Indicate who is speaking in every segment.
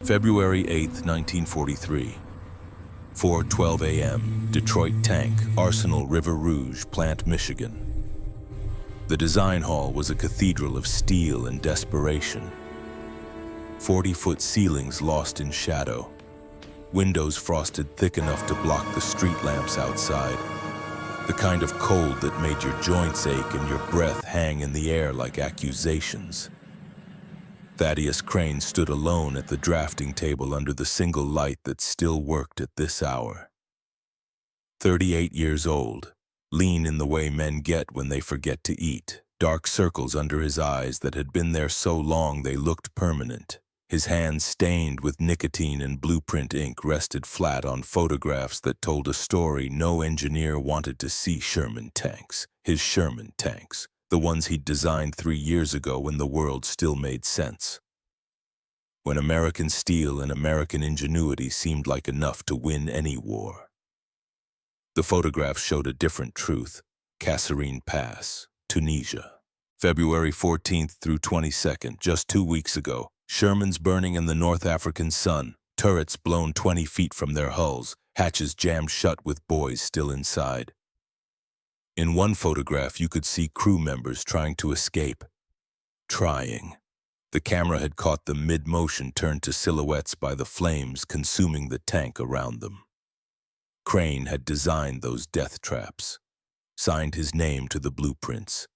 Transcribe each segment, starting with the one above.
Speaker 1: February 8, 1943. 4:12 a.m. Detroit Tank, Arsenal, River Rouge, Plant, Michigan. The design hall was a cathedral of steel and desperation. 40-foot ceilings lost in shadow. Windows frosted thick enough to block the street lamps outside. The kind of cold that made your joints ache and your breath hang in the air like accusations. Thaddeus Crane stood alone at the drafting table under the single light that still worked at this hour. 38 years old, lean in the way men get when they forget to eat, dark circles under his eyes that had been there so long they looked permanent. His hands stained with nicotine and blueprint ink rested flat on photographs that told a story no engineer wanted to see. Sherman tanks, his Sherman tanks, the ones he'd designed 3 years ago when the world still made sense. When American steel and American ingenuity seemed like enough to win any war. The photographs showed a different truth. Kasserine Pass, Tunisia. February 14th through 22nd, just 2 weeks ago. Shermans burning in the North African sun, turrets blown 20 feet from their hulls, hatches jammed shut with boys still inside. In one photograph, you could see crew members trying to escape. Trying. The camera had caught them mid-motion, turned to silhouettes by the flames consuming the tank around them. Crane had designed those death traps, signed his name to the blueprints,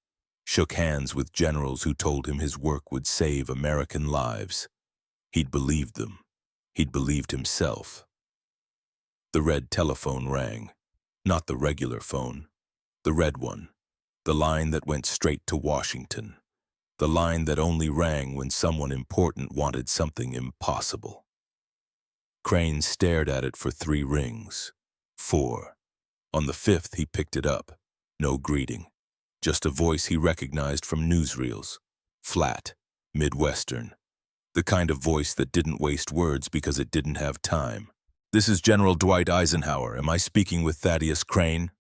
Speaker 1: shook hands with generals who told him his work would save American lives. He'd believed them. He'd believed himself. The red telephone rang. Not the regular phone. The red one. The line that went straight to Washington. The line that only rang when someone important wanted something impossible. Crane stared at it for 3 rings. 4. On the 5th, he picked it up. No greeting. Just a voice he recognized from newsreels. Flat, Midwestern. The kind of voice that didn't waste words because it didn't have time. "This is General Dwight Eisenhower. Am I speaking with Thaddeus Crane?"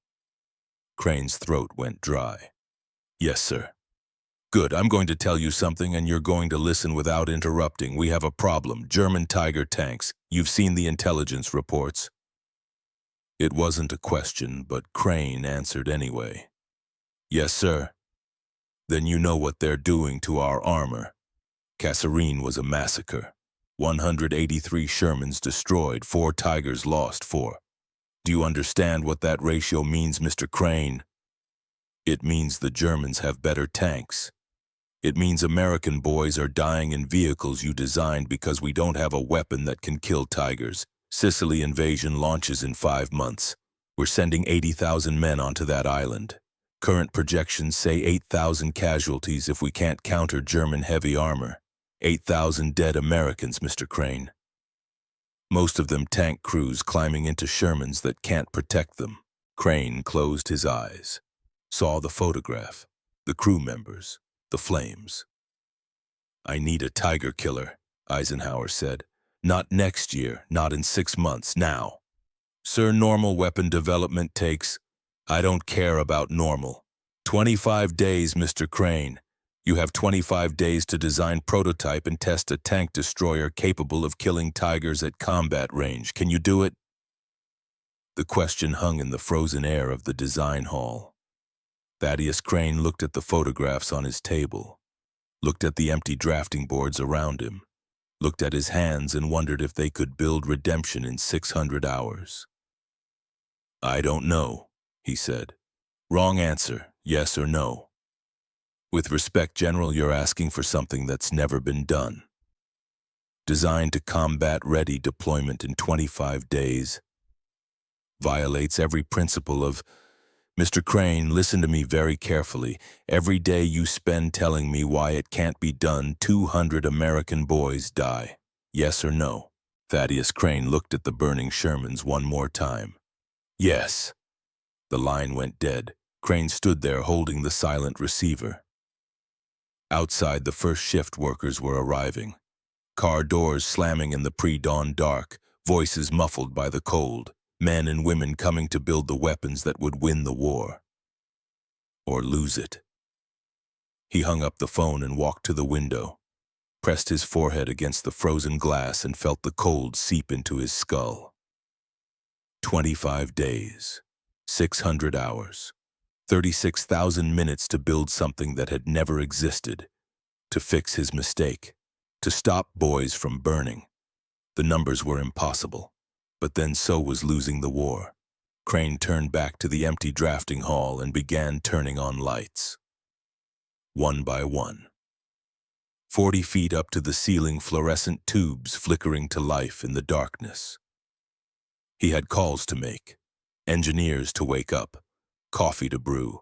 Speaker 1: Crane's throat went dry. "Yes, sir." "Good, I'm going to tell you something and you're going to listen without interrupting. We have a problem. German Tiger tanks. You've seen the intelligence reports." It wasn't a question, but Crane answered anyway. "Yes, sir." "Then you know what they're doing to our armor." Kasserine was a massacre. 183 Shermans destroyed, 4 Tigers lost, 4. Do you understand what that ratio means, Mr. Crane? It means the Germans have better tanks. It means American boys are dying in vehicles you designed because we don't have a weapon that can kill Tigers. Sicily invasion launches in 5 months. We're sending 80,000 men onto that island. Current projections say 8,000 casualties if we can't counter German heavy armor. 8,000 dead Americans, Mr. Crane. Most of them tank crews climbing into Shermans that can't protect them. Crane closed his eyes, saw the photograph, the crew members, the flames. "I need a Tiger killer," Eisenhower said. "Not next year, not in 6 months, now." "Sir, normal weapon development takes—" "I don't care about normal. 25 days, Mr. Crane. You have 25 days to design, prototype, and test a tank destroyer capable of killing Tigers at combat range. Can you do it?" The question hung in the frozen air of the design hall. Thaddeus Crane looked at the photographs on his table, looked at the empty drafting boards around him, looked at his hands and wondered if they could build redemption in 600 hours. "I don't know," he said. "Wrong answer, yes or no." "With respect, General, you're asking for something that's never been done. Designed to combat-ready deployment in 25 days. Violates every principle of—" "Mr. Crane, listen to me very carefully. Every day you spend telling me why it can't be done, 200 American boys die. Yes or no?" Thaddeus Crane looked at the burning Shermans one more time. "Yes." The line went dead. Crane stood there holding the silent receiver. Outside, the first shift workers were arriving. Car doors slamming in the pre-dawn dark, voices muffled by the cold, men and women coming to build the weapons that would win the war. Or lose it. He hung up the phone and walked to the window. pressed his forehead against the frozen glass and felt the cold seep into his skull. 25 days, 600 hours, 36,000 minutes to build something that had never existed, to fix his mistake, to stop boys from burning. The numbers were impossible, but then so was losing the war. Crane turned back to the empty drafting hall and began turning on lights. One by one. 40 feet up to the ceiling, fluorescent tubes flickering to life in the darkness. He had calls to make, engineers to wake up, coffee to brew,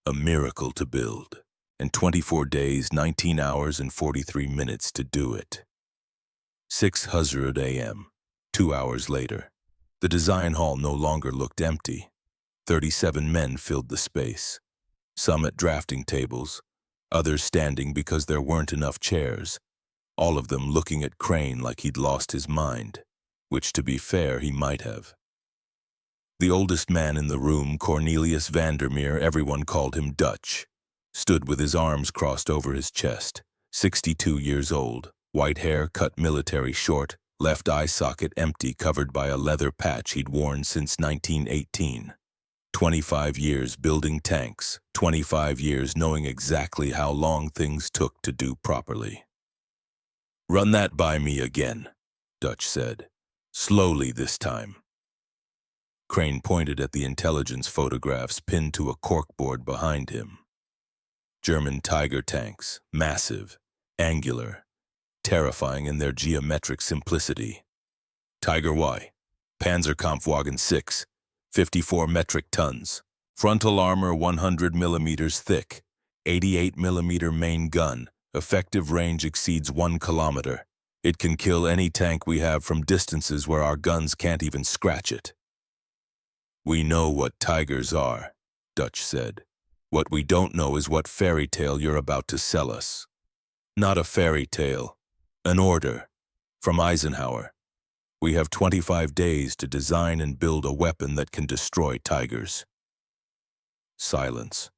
Speaker 1: a miracle to build, and 24 days, 19 hours, and 43 minutes to do it. 6:00 a.m., 2 hours later. The design hall no longer looked empty. 37 men filled the space, some at drafting tables, others standing because there weren't enough chairs, all of them looking at Crane like he'd lost his mind, which, to be fair, he might have. The oldest man in the room, Cornelius Vandermeer, everyone called him Dutch, stood with his arms crossed over his chest, 62 years old, white hair cut military short, left eye socket empty, covered by a leather patch he'd worn since 1918. 25 years building tanks, 25 years knowing exactly how long things took to do properly. "Run that by me again," Dutch said. "Slowly this time." Crane pointed at the intelligence photographs pinned to a corkboard behind him. German Tiger tanks, massive, angular, terrifying in their geometric simplicity. Tiger Y, Panzerkampfwagen 6, 54 metric tons, frontal armor 100 millimeters thick, 88 millimeter main gun, effective range exceeds 1 kilometer. It can kill any tank we have from distances where our guns can't even scratch it. "We know what Tigers are," Dutch said. "What we don't know is what fairy tale you're about to sell us." "Not a fairy tale. An order. From Eisenhower. We have 25 days to design and build a weapon that can destroy Tigers." Silence.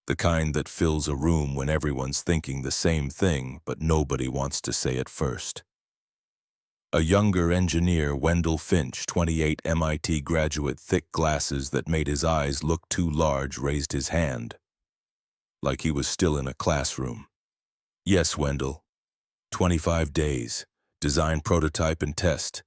Speaker 1: The kind that fills a room when everyone's thinking the same thing, but nobody wants to say it first. A younger engineer, Wendell Finch, 28, MIT graduate, thick glasses that made his eyes look too large, raised his hand, like he was still in a classroom. "Yes, Wendell. 25 days. Design, prototype, and test.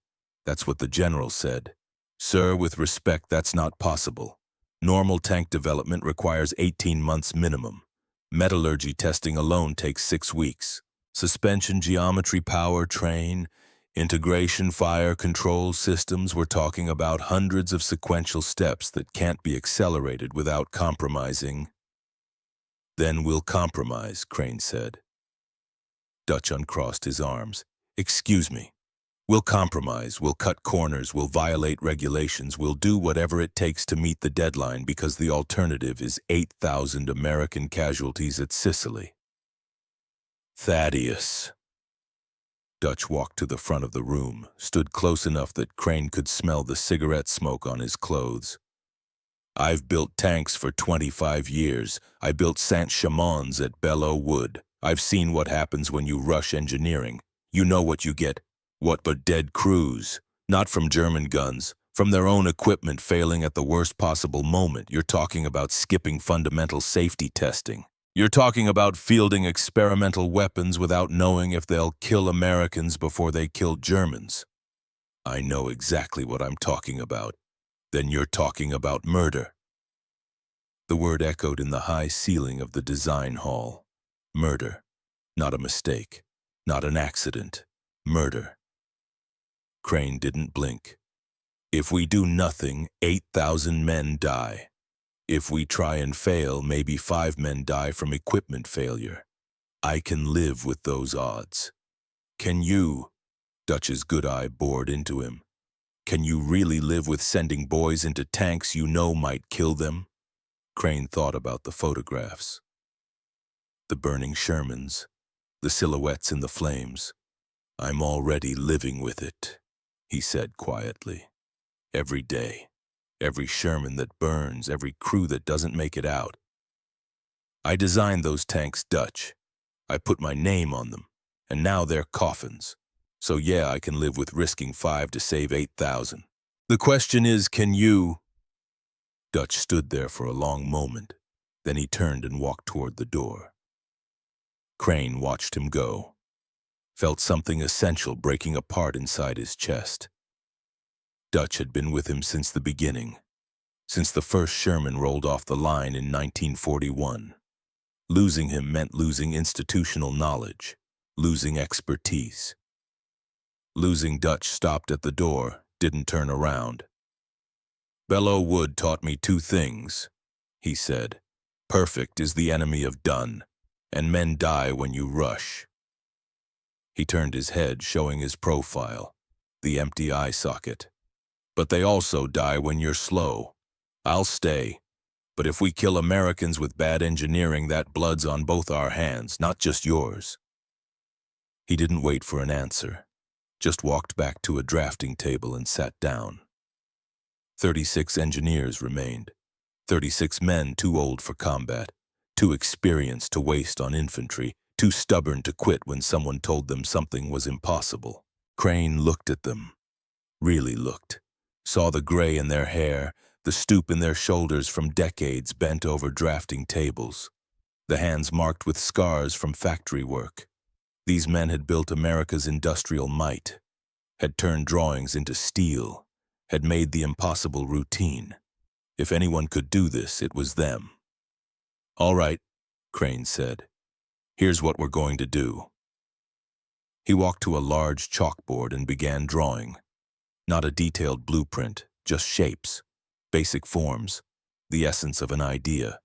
Speaker 1: That's what the general said. Sir, with respect, that's not possible. Normal tank development requires 18 months minimum. Metallurgy testing alone takes 6 weeks. Suspension, geometry, power, train, integration, fire control systems, we're talking about hundreds of sequential steps that can't be accelerated without compromising." "Then we'll compromise," Crane said. Dutch uncrossed his arms. "Excuse me. We'll compromise, we'll cut corners, we'll violate regulations, we'll do whatever it takes to meet the deadline because the alternative is 8,000 American casualties at Sicily." "Thaddeus." Dutch walked to the front of the room, stood close enough that Crane could smell the cigarette smoke on his clothes. "I've built tanks for 25 years. I built Saint-Chamons at Belleau Wood. I've seen what happens when you rush engineering. You know what you get. What but dead crews? Not from German guns, from their own equipment failing at the worst possible moment. You're talking about skipping fundamental safety testing. You're talking about fielding experimental weapons without knowing if they'll kill Americans before they kill Germans." "I know exactly what I'm talking about." "Then you're talking about murder." The word echoed in the high ceiling of the design hall. Murder. Not a mistake. Not an accident. Murder. Crane didn't blink. "If we do nothing, 8,000 men die. If we try and fail, maybe 5 men die from equipment failure. I can live with those odds. Can you?" Dutch's good eye bored into him. "Can you really live with sending boys into tanks you know might kill them?" Crane thought about the photographs. The burning Shermans, the silhouettes in the flames. "I'm already living with it," he said quietly. "Every day. Every Sherman that burns, every crew that doesn't make it out. I designed those tanks, Dutch. I put my name on them. And now they're coffins. So yeah, I can live with risking 5 to save 8,000. The question is, can you? Dutch stood there for a long moment. Then he turned and walked toward the door. Crane watched him go. Felt something essential breaking apart inside his chest. Dutch had been with him since the beginning, since the first Sherman rolled off the line in 1941. Losing him meant losing institutional knowledge, losing expertise. Losing Dutch stopped at the door, didn't turn around. Belleau Wood taught me 2 things, he said. Perfect is the enemy of done, and men die when you rush. He turned his head, showing his profile, the empty eye socket. But they also die when you're slow. I'll stay. But if we kill Americans with bad engineering, that blood's on both our hands, not just yours. He didn't wait for an answer, just walked back to a drafting table and sat down. 36 engineers remained. 36 men too old for combat, too experienced to waste on infantry, too stubborn to quit when someone told them something was impossible. Crane looked at them, really looked, saw the gray in their hair, the stoop in their shoulders from decades bent over drafting tables, the hands marked with scars from factory work. These men had built America's industrial might, had turned drawings into steel, had made the impossible routine. If anyone could do this, it was them. All right, Crane said. Here's what we're going to do. He walked to a large chalkboard and began drawing. Not a detailed blueprint, just shapes, basic forms, the essence of an idea.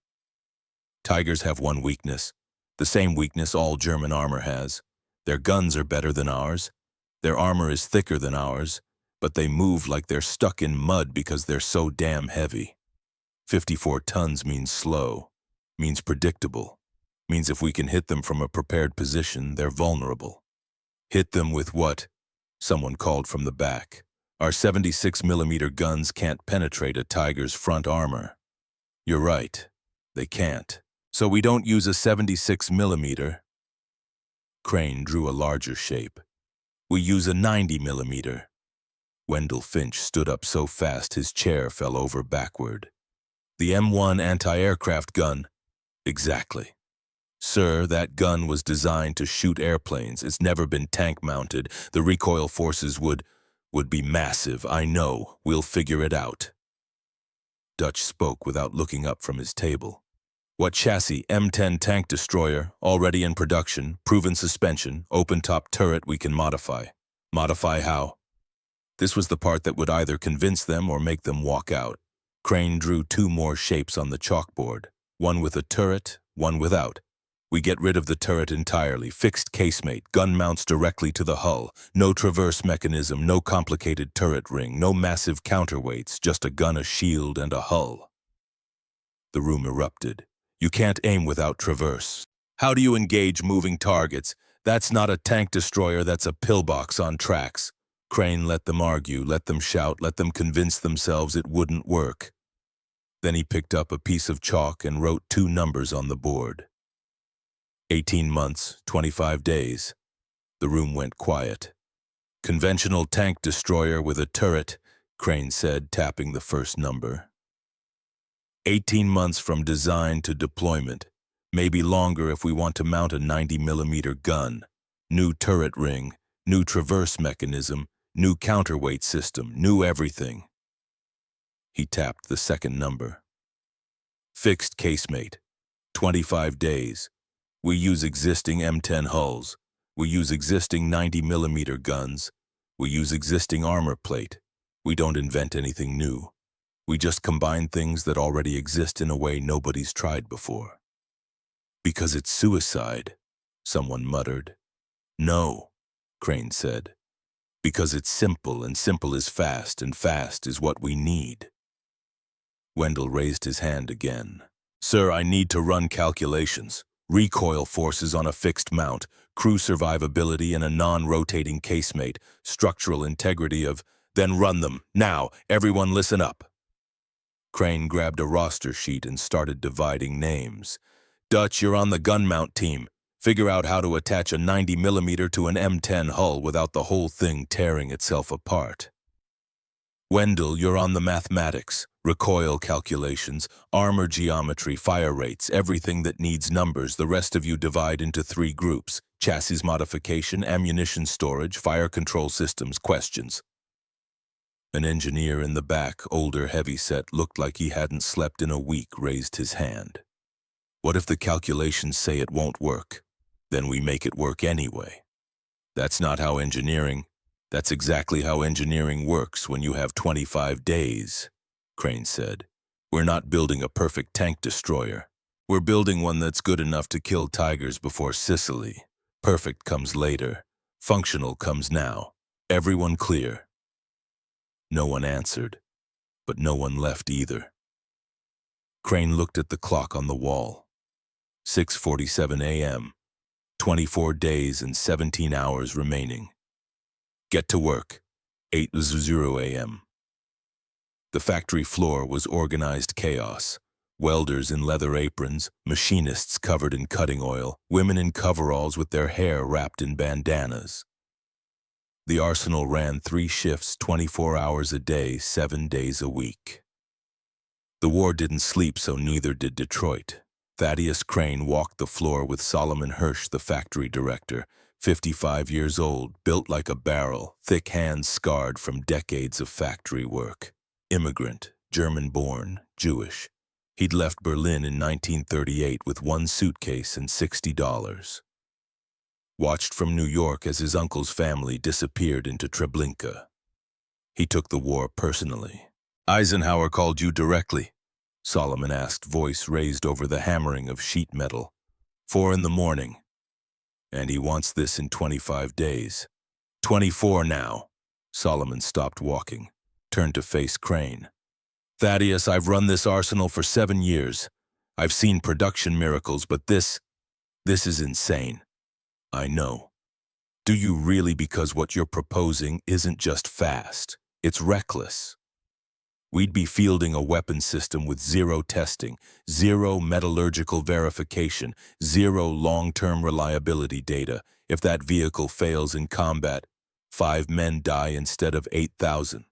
Speaker 1: Tigers have one weakness, the same weakness all German armor has. Their guns are better than ours. Their armor is thicker than ours, but they move like they're stuck in mud because they're so damn heavy. 54 tons means slow, means predictable, means if we can hit them from a prepared position, they're vulnerable. Hit them with what? Someone called from the back. Our 76mm guns can't penetrate a Tiger's front armor. You're right, they can't. So we don't use a 76mm. Crane drew a larger shape. We use a 90mm. Wendell Finch stood up so fast his chair fell over backward. The M1 anti-aircraft gun. Exactly. Sir, that gun was designed to shoot airplanes. It's never been tank-mounted. The recoil forces would be massive. I know. We'll figure it out. Dutch spoke without looking up from his table. What chassis? M10 tank destroyer, already in production, proven suspension, open-top turret we can modify. Modify how? This was the part that would either convince them or make them walk out. Crane drew 2 more shapes on the chalkboard, one with a turret, one without. We get rid of the turret entirely, fixed casemate, gun mounts directly to the hull, no traverse mechanism, no complicated turret ring, no massive counterweights, just a gun, a shield, and a hull. The room erupted. You can't aim without traverse. How do you engage moving targets? That's not a tank destroyer, that's a pillbox on tracks. Crane let them argue, let them shout, let them convince themselves it wouldn't work. Then he picked up a piece of chalk and wrote 2 numbers on the board. 18 months, 25 days. The room went quiet. Conventional tank destroyer with a turret, Crane said, tapping the first number. 18 months from design to deployment. Maybe longer if we want to mount a 90mm gun. New turret ring, new traverse mechanism, new counterweight system, new everything. He tapped the second number. Fixed casemate. 25 days. We use existing M10 hulls. We use existing 90mm guns. We use existing armor plate. We don't invent anything new. We just combine things that already exist in a way nobody's tried before. Because it's suicide, someone muttered. No, Crane said. Because it's simple, and simple is fast, and fast is what we need. Wendell raised his hand again. Sir, I need to run calculations. Recoil forces on a fixed mount, crew survivability in a non-rotating casemate, structural integrity of... Then run them. Now, everyone listen up. Crane grabbed a roster sheet and started dividing names. Dutch, you're on the gun mount team. Figure out how to attach a 90mm to an M10 hull without the whole thing tearing itself apart. Wendell, you're on the mathematics, recoil calculations, armor geometry, fire rates, everything that needs numbers. The rest of you divide into 3 groups: chassis modification, ammunition storage, fire control systems, questions. An engineer in the back, older, heavyset, looked like he hadn't slept in a week, raised his hand. What if the calculations say it won't work? Then we make it work anyway. That's not how engineering... That's exactly how engineering works when you have 25 days, Crane said. We're not building a perfect tank destroyer. We're building one that's good enough to kill tigers before Sicily. Perfect comes later. Functional comes now. Everyone clear? No one answered, but no one left either. Crane looked at the clock on the wall. 6:47 a.m. 24 days and 17 hours remaining. Get to work. 8:00 a.m. The factory floor was organized chaos. Welders in leather aprons, machinists covered in cutting oil, women in coveralls with their hair wrapped in bandanas. The arsenal ran 3 shifts, 24 hours a day, 7 days a week. The war didn't sleep, so neither did Detroit. Thaddeus Crane walked the floor with Solomon Hirsch, the factory director, 55 years old, built like a barrel, thick hands scarred from decades of factory work. Immigrant, German-born, Jewish. He'd left Berlin in 1938 with 1 suitcase and $60. Watched from New York as his uncle's family disappeared into Treblinka. He took the war personally. Eisenhower called you directly? Solomon asked, voice raised over the hammering of sheet metal. 4 a.m. And he wants this in 25 days. 24 now. Solomon stopped walking, turned to face Crane. Thaddeus, I've run this arsenal for 7 years. I've seen production miracles, but this is insane. I know. Do you really? Because what you're proposing isn't just fast, it's reckless. We'd be fielding a weapon system with 0 testing, 0 metallurgical verification, 0 long-term reliability data. If that vehicle fails in combat, 5 men die instead of 8,000.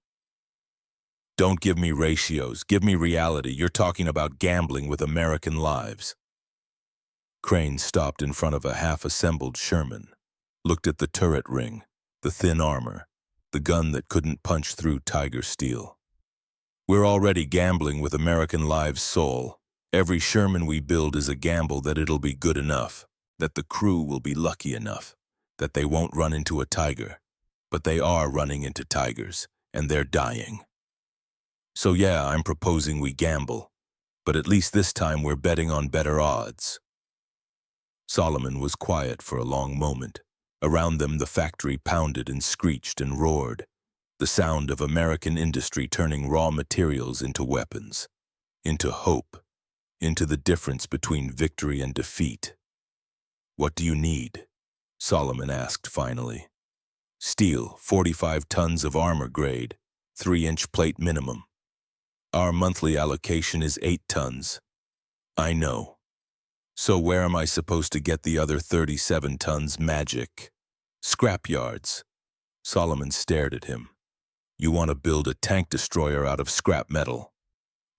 Speaker 1: Don't give me ratios, give me reality. You're talking about gambling with American lives. Crane stopped in front of a half-assembled Sherman, looked at the turret ring, the thin armor, the gun that couldn't punch through tiger steel. We're already gambling with American lives' soul. Every Sherman we build is a gamble that it'll be good enough, that the crew will be lucky enough, that they won't run into a tiger. But they are running into tigers, and they're dying. So yeah, I'm proposing we gamble, but at least this time we're betting on better odds. Solomon was quiet for a long moment. Around them the factory pounded and screeched and roared. The sound of American industry turning raw materials into weapons, into hope, into the difference between victory and defeat. What do you need? Solomon asked finally. Steel, 45 tons of armor grade, 3-inch plate minimum. Our monthly allocation is 8 tons. I know. So where am I supposed to get the other 37 tons? Magic. Scrap yards. Solomon stared at him. You want to build a tank destroyer out of scrap metal.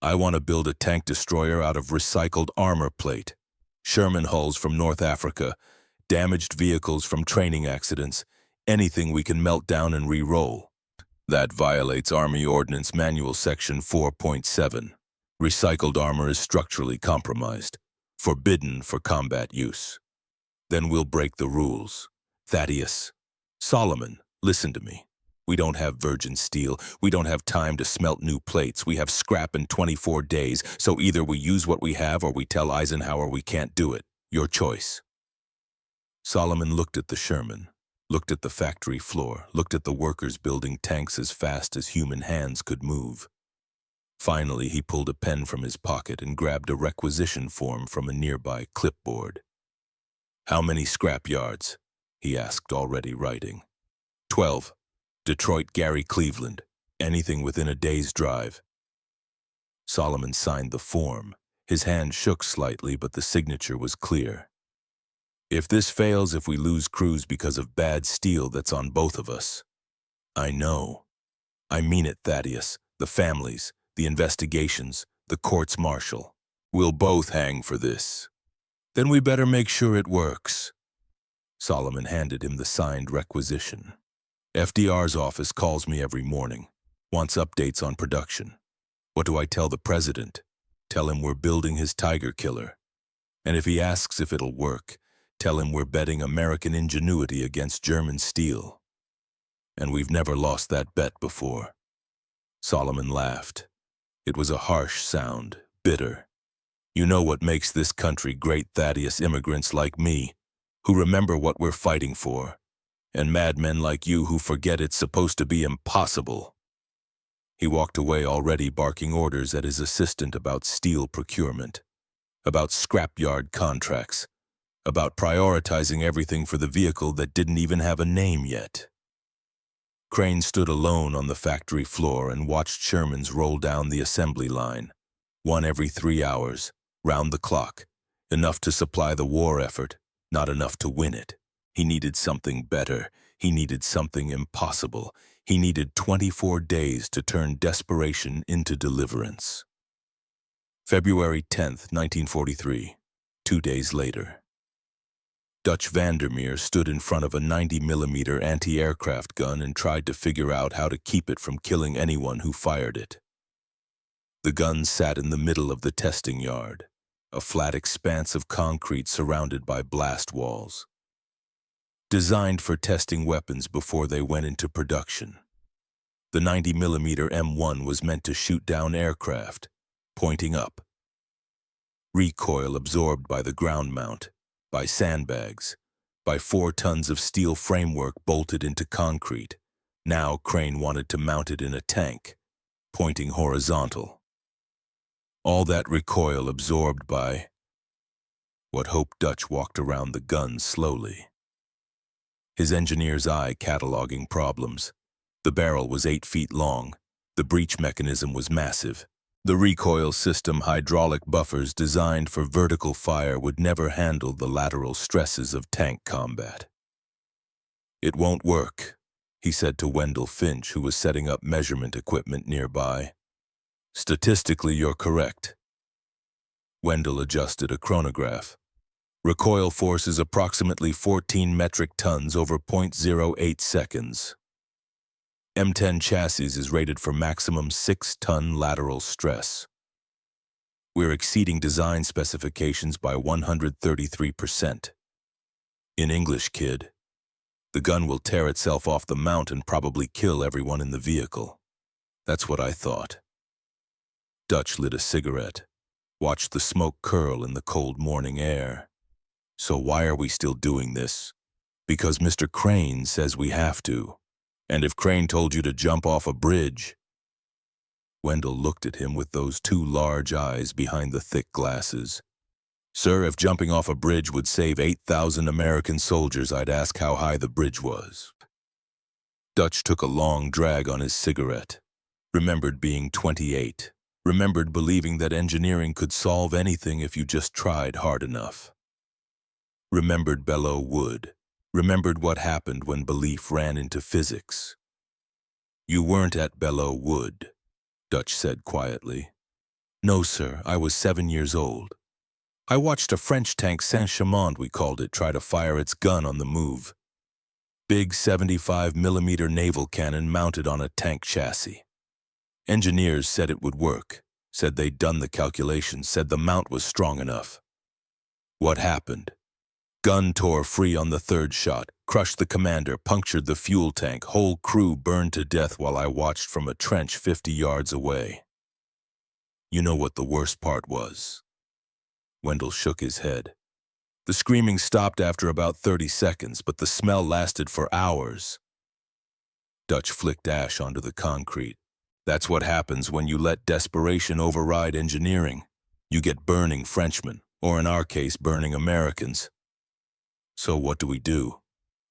Speaker 1: I want to build a tank destroyer out of recycled armor plate. Sherman hulls from North Africa, damaged vehicles from training accidents, anything we can melt down and re-roll. That violates Army Ordnance Manual Section 4.7. Recycled armor is structurally compromised, forbidden for combat use. Then we'll break the rules. Thaddeus, Solomon, listen to me. We don't have virgin steel. We don't have time to smelt new plates. We have scrap in 24 days, so either we use what we have or we tell Eisenhower we can't do it. Your choice. Solomon looked at the Sherman, looked at the factory floor, looked at the workers building tanks as fast as human hands could move. Finally, he pulled a pen from his pocket and grabbed a requisition form from a nearby clipboard. How many scrap yards? He asked, already writing. 12. Detroit, Gary, Cleveland. Anything within a day's drive. Solomon signed the form. His hand shook slightly, but the signature was clear. If this fails, if we lose crews because of bad steel that's on both of us. I know. I mean it, Thaddeus. The families, the investigations, the courts-martial. We'll both hang for this. Then we better make sure it works. Solomon handed him the signed requisition. FDR's office calls me every morning, wants updates on production. What do I tell the president? Tell him we're building his Tiger Killer. And if he asks if it'll work, tell him we're betting American ingenuity against German steel. And we've never lost that bet before. Solomon laughed. It was a harsh sound, bitter. You know what makes this country great, Thaddeus, immigrants like me, who remember what we're fighting for, and madmen like you who forget it's supposed to be impossible. He walked away already barking orders at his assistant about steel procurement, about scrapyard contracts, about prioritizing everything for the vehicle that didn't even have a name yet. Crane stood alone on the factory floor and watched Shermans roll down the assembly line, one every 3 hours, round the clock, enough to supply the war effort, not enough to win it. He needed something better. He needed something impossible. He needed 24 days to turn desperation into deliverance. February 10th, 1943, 2 days later. Dutch Vandermeer stood in front of a 90mm anti-aircraft gun and tried to figure out how to keep it from killing anyone who fired it. The gun sat in the middle of the testing yard, a flat expanse of concrete surrounded by blast walls. Designed for testing weapons before they went into production. The 90mm M1 was meant to shoot down aircraft, pointing up. Recoil absorbed by the ground mount, by sandbags, by 4 tons of steel framework bolted into concrete. Now Crane wanted to mount it in a tank, pointing horizontal. All that recoil absorbed by what Hope Dutch walked around the gun slowly. His engineer's eye cataloging problems. The barrel was 8 feet long. The breech mechanism was massive. The recoil system hydraulic buffers designed for vertical fire would never handle the lateral stresses of tank combat. It won't work, he said to Wendell Finch, who was setting up measurement equipment nearby. Statistically, you're correct. Wendell adjusted a chronograph. Recoil force is approximately 14 metric tons over 0.08 seconds. M10 chassis is rated for maximum 6-ton lateral stress. We're exceeding design specifications by 133%. In English, kid, the gun will tear itself off the mount and probably kill everyone in the vehicle. That's what I thought. Dutch lit a cigarette, watched the smoke curl in the cold morning air. So why are we still doing this? Because Mr. Crane says we have to. And if Crane told you to jump off a bridge? Wendell looked at him with those 2 large eyes behind the thick glasses. Sir, if jumping off a bridge would save 8,000 American soldiers, I'd ask how high the bridge was. Dutch took a long drag on his cigarette, remembered being 28, remembered believing that engineering could solve anything if you just tried hard enough. Remembered Belleau Wood. Remembered what happened when belief ran into physics. You weren't at Belleau Wood, Dutch said quietly. No, sir, I was 7 years old. I watched a French tank, Saint-Chamond we called it, try to fire its gun on the move. Big 75mm naval cannon mounted on a tank chassis. Engineers said it would work, said they'd done the calculations, said the mount was strong enough. What happened? Gun tore free on the 3rd shot, crushed the commander, punctured the fuel tank, whole crew burned to death while I watched from a trench 50 yards away. You know what the worst part was? Wendell shook his head. The screaming stopped after about 30 seconds, but the smell lasted for hours. Dutch flicked ash onto the concrete. That's what happens when you let desperation override engineering. You get burning Frenchmen, or in our case, burning Americans. So what do?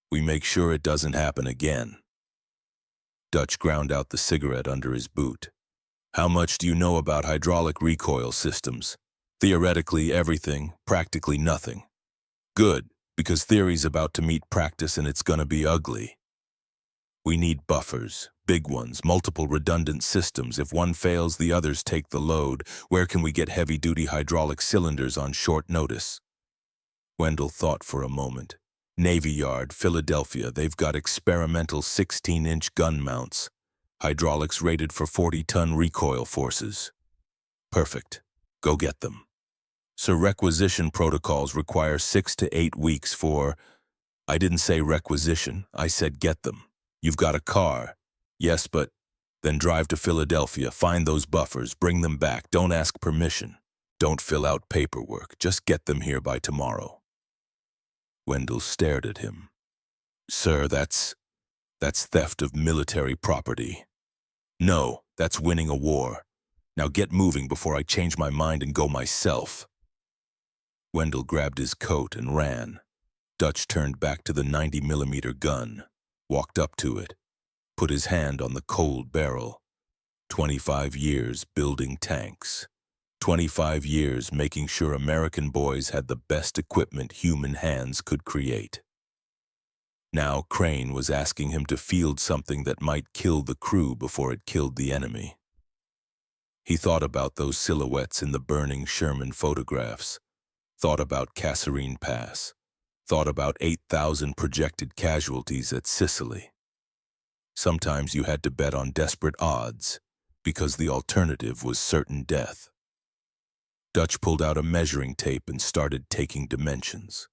Speaker 1: We make sure it doesn't happen again. Dutch ground out the cigarette under his boot. How much do you know about hydraulic recoil systems? Theoretically, everything, practically nothing. Good, Because theory's about to meet practice and it's gonna be ugly. We need buffers, big ones, multiple redundant systems. If one fails, the others take the load. Where can we get heavy-duty hydraulic cylinders on short notice? Wendell thought for a moment. Navy Yard, Philadelphia. They've got experimental 16-inch gun mounts. Hydraulics rated for 40-ton recoil forces. Perfect. Go get them. Sir, requisition protocols require 6 to 8 weeks for... I didn't say requisition, I said get them. You've got a car. Yes, but... Then drive to Philadelphia, find those buffers, bring them back. Don't ask permission. Don't fill out paperwork. Just get them here by tomorrow. Wendell stared at him. Sir, that's theft of military property. No, that's winning a war. Now get moving before I change my mind and go myself. Wendell grabbed his coat and ran. Dutch turned back to the 90mm gun, walked up to it, put his hand on the cold barrel. 25 years building tanks. 25 years making sure American boys had the best equipment human hands could create. Now Crane was asking him to field something that might kill the crew before it killed the enemy. He thought about those silhouettes in the burning Sherman photographs, thought about Kasserine Pass, thought about 8,000 projected casualties at Sicily. Sometimes you had to bet on desperate odds, because the alternative was certain death. Dutch pulled out a measuring tape and started taking dimensions.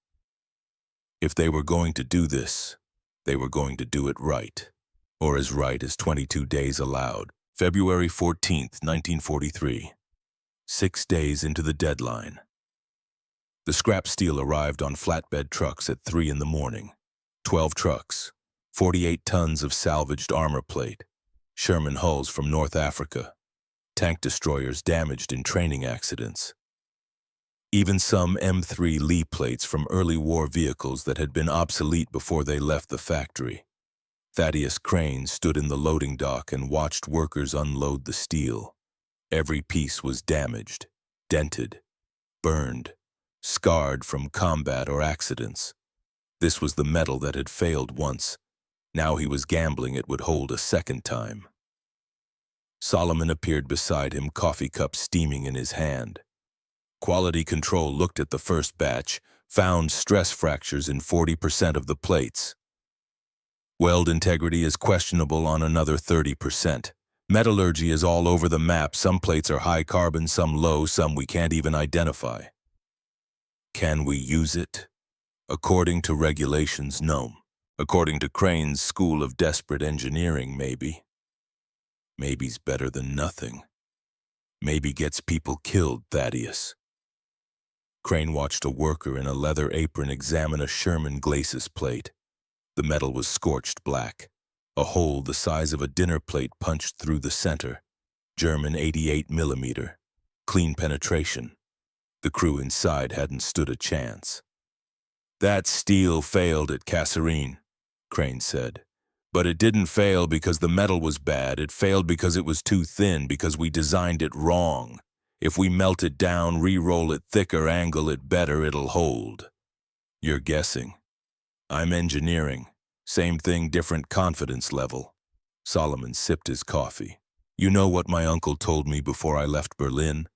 Speaker 1: If they were going to do this, they were going to do it right, or as right as 22 days allowed. February 14th, 1943. 6 days into the deadline. The scrap steel arrived on flatbed trucks at 3 in the morning. 12 trucks, 48 tons of salvaged armor plate, Sherman hulls from North Africa, tank destroyers damaged in training accidents. Even some M3 Lee plates from early war vehicles that had been obsolete before they left the factory. Thaddeus Crane stood in the loading dock and watched workers unload the steel. Every piece was damaged, dented, burned, scarred from combat or accidents. This was the metal that had failed once. Now he was gambling it would hold a second time. Solomon appeared beside him, coffee cup steaming in his hand. Quality control looked at the first batch, found stress fractures in 40% of the plates. Weld integrity is questionable on another 30%. Metallurgy is all over the map. Some plates are high carbon, some low, some we can't even identify. Can we use it? According to regulations, no. According to Crane's School of Desperate Engineering, maybe. Maybe's better than nothing. Maybe gets people killed, Thaddeus. Crane watched a worker in a leather apron examine a Sherman glacis plate. The metal was scorched black. A hole the size of a dinner plate punched through the center. German 88mm. Clean penetration. The crew inside hadn't stood a chance. That steel failed at Kasserine, Crane said. But it didn't fail because the metal was bad. It failed because it was too thin, because we designed it wrong. If we melt it down, re-roll it thicker, angle it better, it'll hold. You're guessing. I'm engineering. Same thing, different confidence level. Solomon sipped his coffee. You know what my uncle told me before I left Berlin?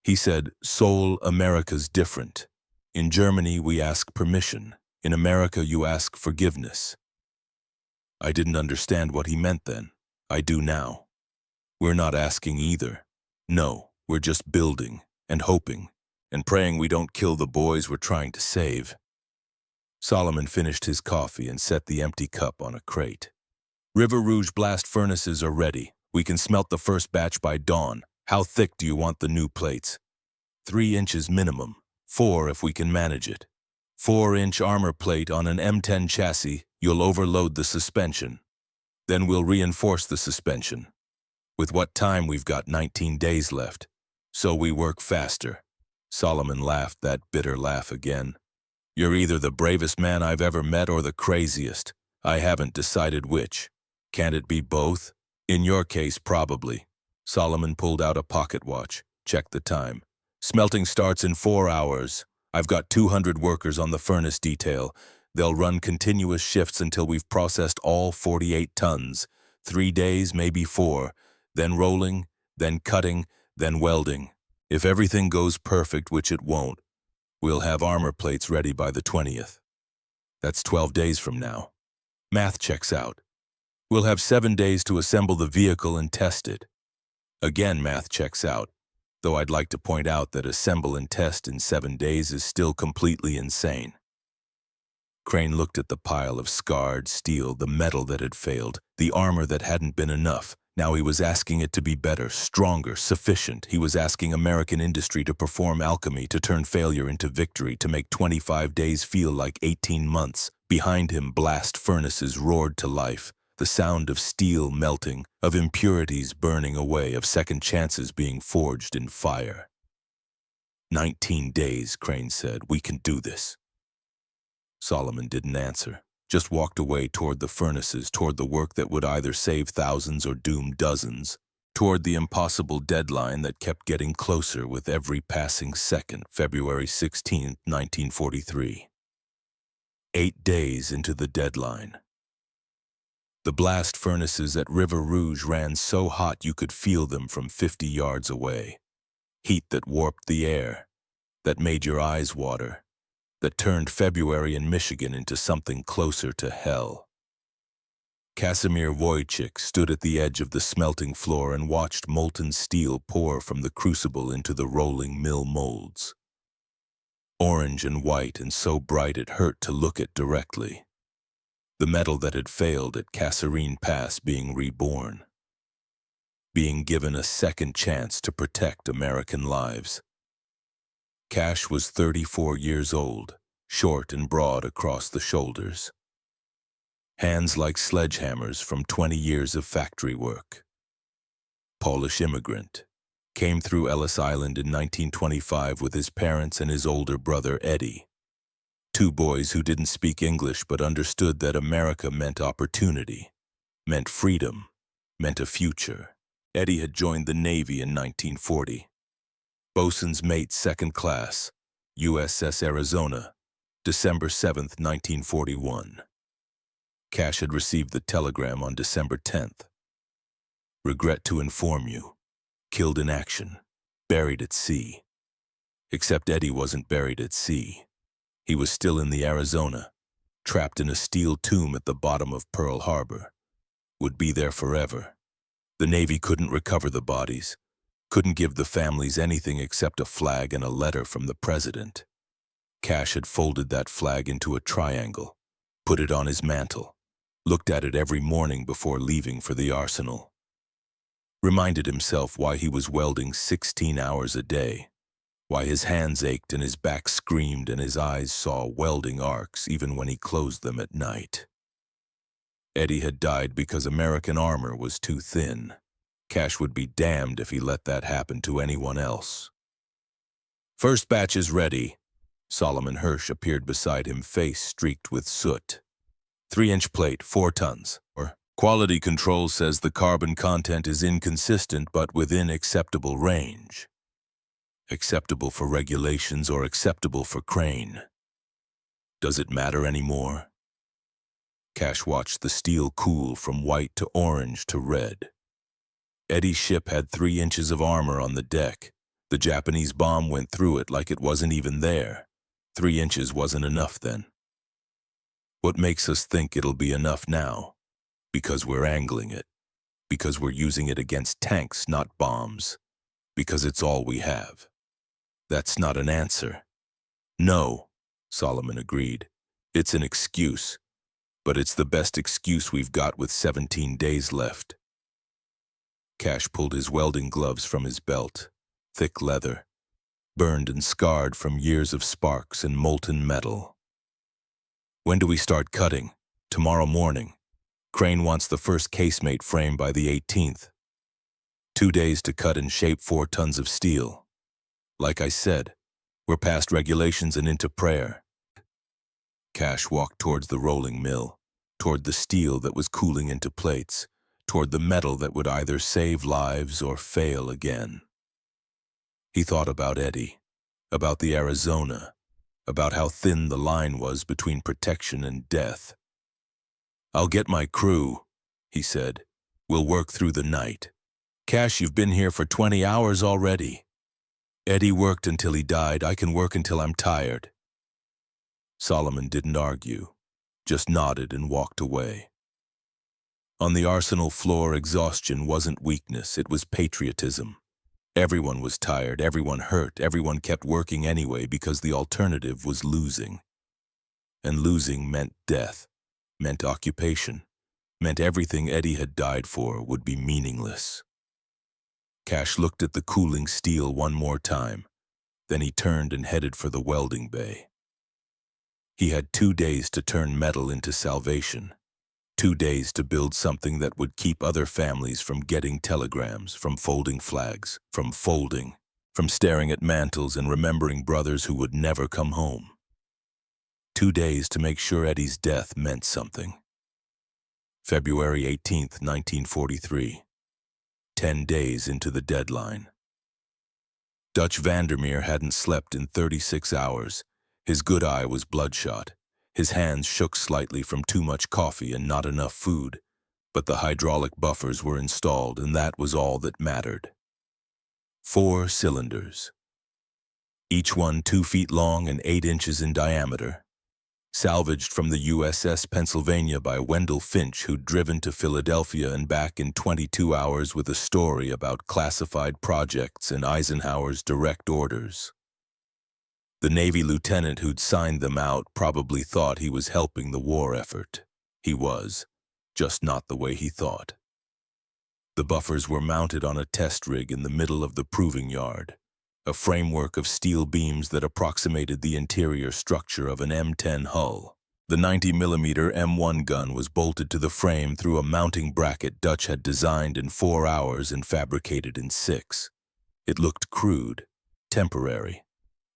Speaker 1: He said, Seoul, America's different. In Germany, we ask permission. In America, you ask forgiveness. I didn't understand what he meant then. I do now. We're not asking either. No, we're just building and hoping and praying we don't kill the boys we're trying to save. Solomon finished his coffee and set the empty cup on a crate. River Rouge blast furnaces are ready. We can smelt the first batch by dawn. How thick do you want the new plates? 3 inches minimum. 4 if we can manage it. 4-inch armor plate on an M10 chassis. You'll overload the suspension. Then we'll reinforce the suspension. With what time, we've got 19 days left. So we work faster. Solomon laughed that bitter laugh again. You're either the bravest man I've ever met or the craziest. I haven't decided which. Can't it be both? In your case, probably. Solomon pulled out a pocket watch, checked the time. Smelting starts in 4 hours. I've got 200 workers on the furnace detail. They'll run continuous shifts until we've processed all 48 tons. 3 days, maybe 4. Then rolling, then cutting, then welding. If everything goes perfect, which it won't, we'll have armor plates ready by the 20th. That's 12 days from now. Math checks out. We'll have 7 days to assemble the vehicle and test it. Again, math checks out, though I'd like to point out that assemble and test in 7 days is still completely insane. Crane looked at the pile of scarred steel, the metal that had failed, the armor that hadn't been enough. Now he was asking it to be better, stronger, sufficient. He was asking American industry to perform alchemy, to turn failure into victory, to make 25 days feel like 18 months. Behind him, blast furnaces roared to life. The sound of steel melting, of impurities burning away, of second chances being forged in fire. 19 days, Crane said. We can do this. Solomon didn't answer, just walked away toward the furnaces, toward the work that would either save thousands or doom dozens, toward the impossible deadline that kept getting closer with every passing second, February 16, 1943. 8 days into the deadline. The blast furnaces at River Rouge ran so hot you could feel them from 50 yards away. Heat that warped the air, that made your eyes water, that turned February in Michigan into something closer to hell. Casimir Wojcik stood at the edge of the smelting floor and watched molten steel pour from the crucible into the rolling mill molds. Orange and white and so bright it hurt to look at directly. The metal that had failed at Kasserine Pass being reborn. Being given a second chance to protect American lives. Cash was 34 years old, short and broad across the shoulders. Hands like sledgehammers from 20 years of factory work. Polish immigrant. Came through Ellis Island in 1925 with his parents and his older brother Eddie. 2 boys who didn't speak English but understood that America meant opportunity, meant freedom, meant a future. Eddie had joined the Navy in 1940. Bosun's mate, 2nd class, USS Arizona, December 7, 1941. Cash had received the telegram on December 10th. Regret to inform you, killed in action, buried at sea. Except Eddie wasn't buried at sea. He was still in the Arizona, trapped in a steel tomb at the bottom of Pearl Harbor. Would be there forever. The Navy couldn't recover the bodies, couldn't give the families anything except a flag and a letter from the president. Cash had folded that flag into a triangle, put it on his mantle, looked at it every morning before leaving for the arsenal. Reminded himself why he was welding 16 hours a day. Why his hands ached and his back screamed and his eyes saw welding arcs even when he closed them at night. Eddie had died because American armor was too thin. Cash would be damned if he let that happen to anyone else. First batch is ready. Solomon Hirsch appeared beside him, face streaked with soot. 3-inch plate, 4 tons. Quality control says the carbon content is inconsistent but within acceptable range. Acceptable for regulations or acceptable for Crane? Does it matter anymore? Cash watched the steel cool from white to orange to red. Eddie's ship had 3 inches of armor on the deck. The Japanese bomb went through it like it wasn't even there. 3 inches wasn't enough then. What makes us think it'll be enough now? Because we're angling it. Because we're using it against tanks, not bombs. Because it's all we have. That's not an answer. No, Solomon agreed. It's an excuse. But it's the best excuse we've got with 17 days left. Cash pulled his welding gloves from his belt. Thick leather. Burned and scarred from years of sparks and molten metal. When do we start cutting? Tomorrow morning. Crane wants the first casemate frame by the 18th. 2 days to cut and shape 4 tons of steel. Like I said, we're past regulations and into prayer. Cash walked towards the rolling mill, toward the steel that was cooling into plates, toward the metal that would either save lives or fail again. He thought about Eddie, about the Arizona, about how thin the line was between protection and death. "I'll get my crew," he said. "We'll work through the night." "Cash, you've been here for 20 hours already." "Eddie worked until he died. I can work until I'm tired." Solomon didn't argue, just nodded and walked away. On the arsenal floor, exhaustion wasn't weakness, it was patriotism. Everyone was tired, everyone hurt, everyone kept working anyway because the alternative was losing. And losing meant death, meant occupation, meant everything Eddie had died for would be meaningless. Cash looked at the cooling steel one more time. Then he turned and headed for the welding bay. He had 2 days to turn metal into salvation. 2 days to build something that would keep other families from getting telegrams, from folding flags, from staring at mantles and remembering brothers who would never come home. 2 days to make sure Eddie's death meant something. February 18th, 1943. 10 days into the deadline. Dutch Vandermeer hadn't slept in 36 hours. His good eye was bloodshot. His hands shook slightly from too much coffee and not enough food, but the hydraulic buffers were installed, and that was all that mattered. 4 cylinders, each one 2 feet long and 8 inches in diameter. Salvaged from the USS Pennsylvania by Wendell Finch, who'd driven to Philadelphia and back in 22 hours with a story about classified projects and Eisenhower's direct orders. The Navy lieutenant who'd signed them out probably thought he was helping the war effort. He was, just not the way he thought. The buffers were mounted on a test rig in the middle of the proving yard, a framework of steel beams that approximated the interior structure of an M10 hull. The 90mm M1 gun was bolted to the frame through a mounting bracket Dutch had designed in 4 hours and fabricated in 6. It looked crude, temporary,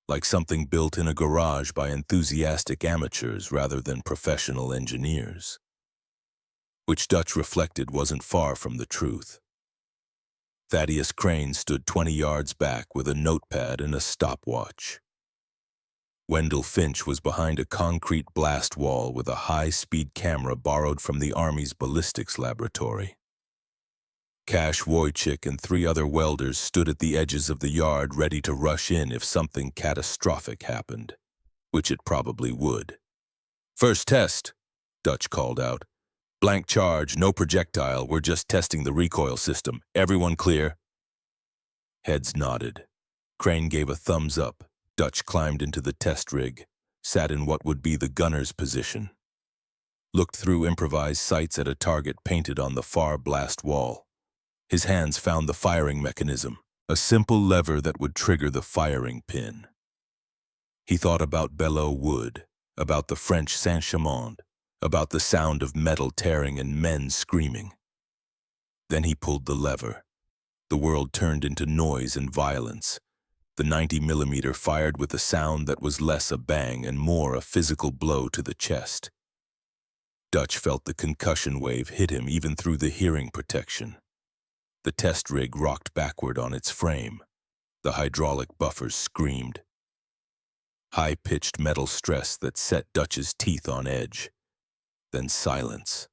Speaker 1: like something built in a garage by enthusiastic amateurs rather than professional engineers. Which Dutch reflected wasn't far from the truth. Thaddeus Crane stood 20 yards back with a notepad and a stopwatch. Wendell Finch was behind a concrete blast wall with a high-speed camera borrowed from the Army's ballistics laboratory. Cash Wojcik and 3 other welders stood at the edges of the yard ready to rush in if something catastrophic happened, which it probably would. "First test," Dutch called out. "Blank charge, no projectile, we're just testing the recoil system. Everyone clear?" Heads nodded. Crane gave a thumbs up. Dutch climbed into the test rig, sat in what would be the gunner's position. Looked through improvised sights at a target painted on the far blast wall. His hands found the firing mechanism, a simple lever that would trigger the firing pin. He thought about Belleau Wood, about the French Saint-Chamond, about the sound of metal tearing and men screaming. Then he pulled the lever. The world turned into noise and violence. The 90mm fired with a sound that was less a bang and more a physical blow to the chest. Dutch felt the concussion wave hit him even through the hearing protection. The test rig rocked backward on its frame. The hydraulic buffers screamed. High-pitched metal stress that set Dutch's teeth on edge. Then silence.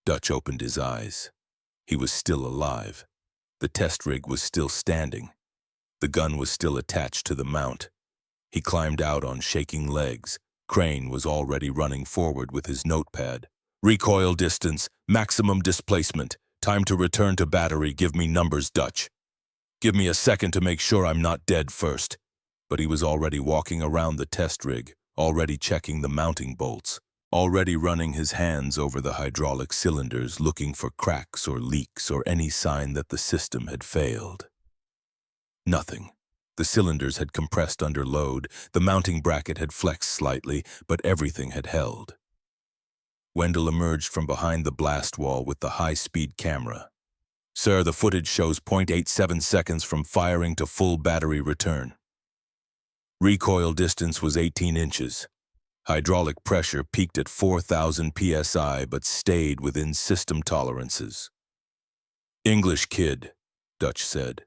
Speaker 1: Dutch opened his eyes. He was still alive. The test rig was still standing. The gun was still attached to the mount. He climbed out on shaking legs. Crane was already running forward with his notepad. "Recoil distance, maximum displacement. Time to return to battery. Give me numbers, Dutch. Give me a second to make sure I'm not dead first." But he was already walking around the test rig, already checking the mounting bolts, already running his hands over the hydraulic cylinders, looking for cracks or leaks or any sign that the system had failed. Nothing. The cylinders had compressed under load, the mounting bracket had flexed slightly, but everything had held. Wendell emerged from behind the blast wall with the high-speed camera. "Sir, the footage shows 0.87 seconds from firing to full battery return. Recoil distance was 18 inches. Hydraulic pressure peaked at 4,000 psi but stayed within system tolerances." "English kid," Dutch said.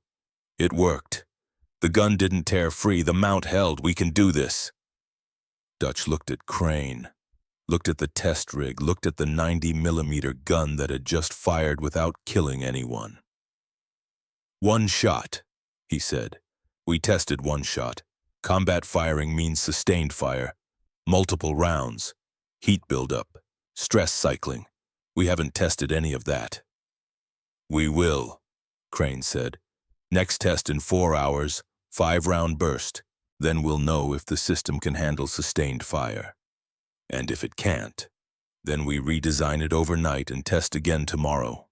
Speaker 1: "It worked. The gun didn't tear free. The mount held. We can do this. Dutch looked at Crane, looked at the test rig, looked at the 90mm gun that had just fired without killing anyone. One shot, he said. We tested one shot. Combat firing means sustained fire. Multiple rounds. Heat buildup. Stress cycling. We haven't tested any of that. We will, Crane said. Next test in 4 hours, 5-round burst. Then we'll know if the system can handle sustained fire. And if it can't, then we redesign it overnight and test again tomorrow.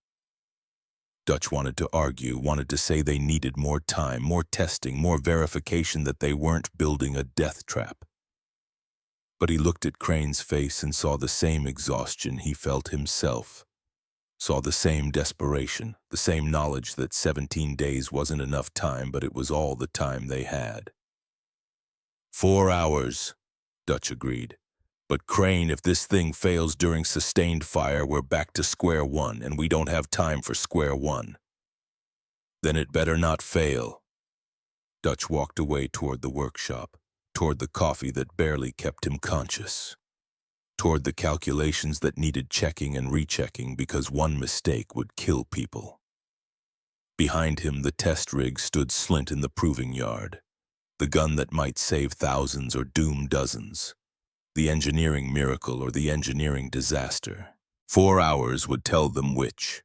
Speaker 1: Dutch wanted to argue, wanted to say they needed more time, more testing, more verification that they weren't building a death trap. But he looked at Crane's face and saw the same exhaustion he felt himself. Saw the same desperation, the same knowledge that 17 days wasn't enough time, but it was all the time they had. 4 hours, Dutch agreed. But Crane, if this thing fails during sustained fire, we're back to square one, and we don't have time for square one. Then it better not fail. Dutch walked away toward the workshop, toward the coffee that barely kept him conscious, toward the calculations that needed checking and rechecking because one mistake would kill people. Behind him, the test rig stood Slint in the proving yard, the gun that might save thousands or doom dozens. The engineering miracle or the engineering disaster. 4 hours would tell them which.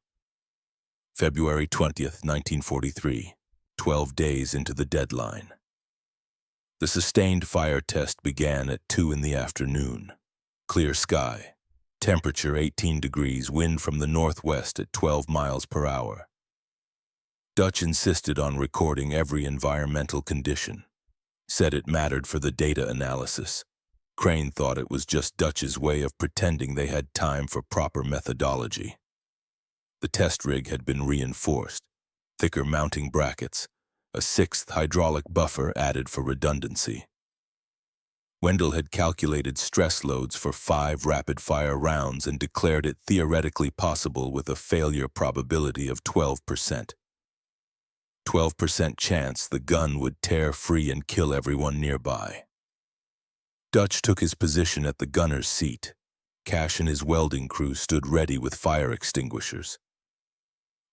Speaker 1: February 20th, 1943, 12 days into the deadline. The sustained fire test began at 2 in the afternoon. Clear sky. Temperature 18 degrees, wind from the northwest at 12 miles per hour. Dutch insisted on recording every environmental condition. Said it mattered for the data analysis. Crane thought it was just Dutch's way of pretending they had time for proper methodology. The test rig had been reinforced, thicker mounting brackets, a 6th hydraulic buffer added for redundancy. Wendell had calculated stress loads for 5 rapid-fire rounds and declared it theoretically possible with a failure probability of 12%. 12% chance the gun would tear free and kill everyone nearby. Dutch took his position at the gunner's seat. Cash and his welding crew stood ready with fire extinguishers.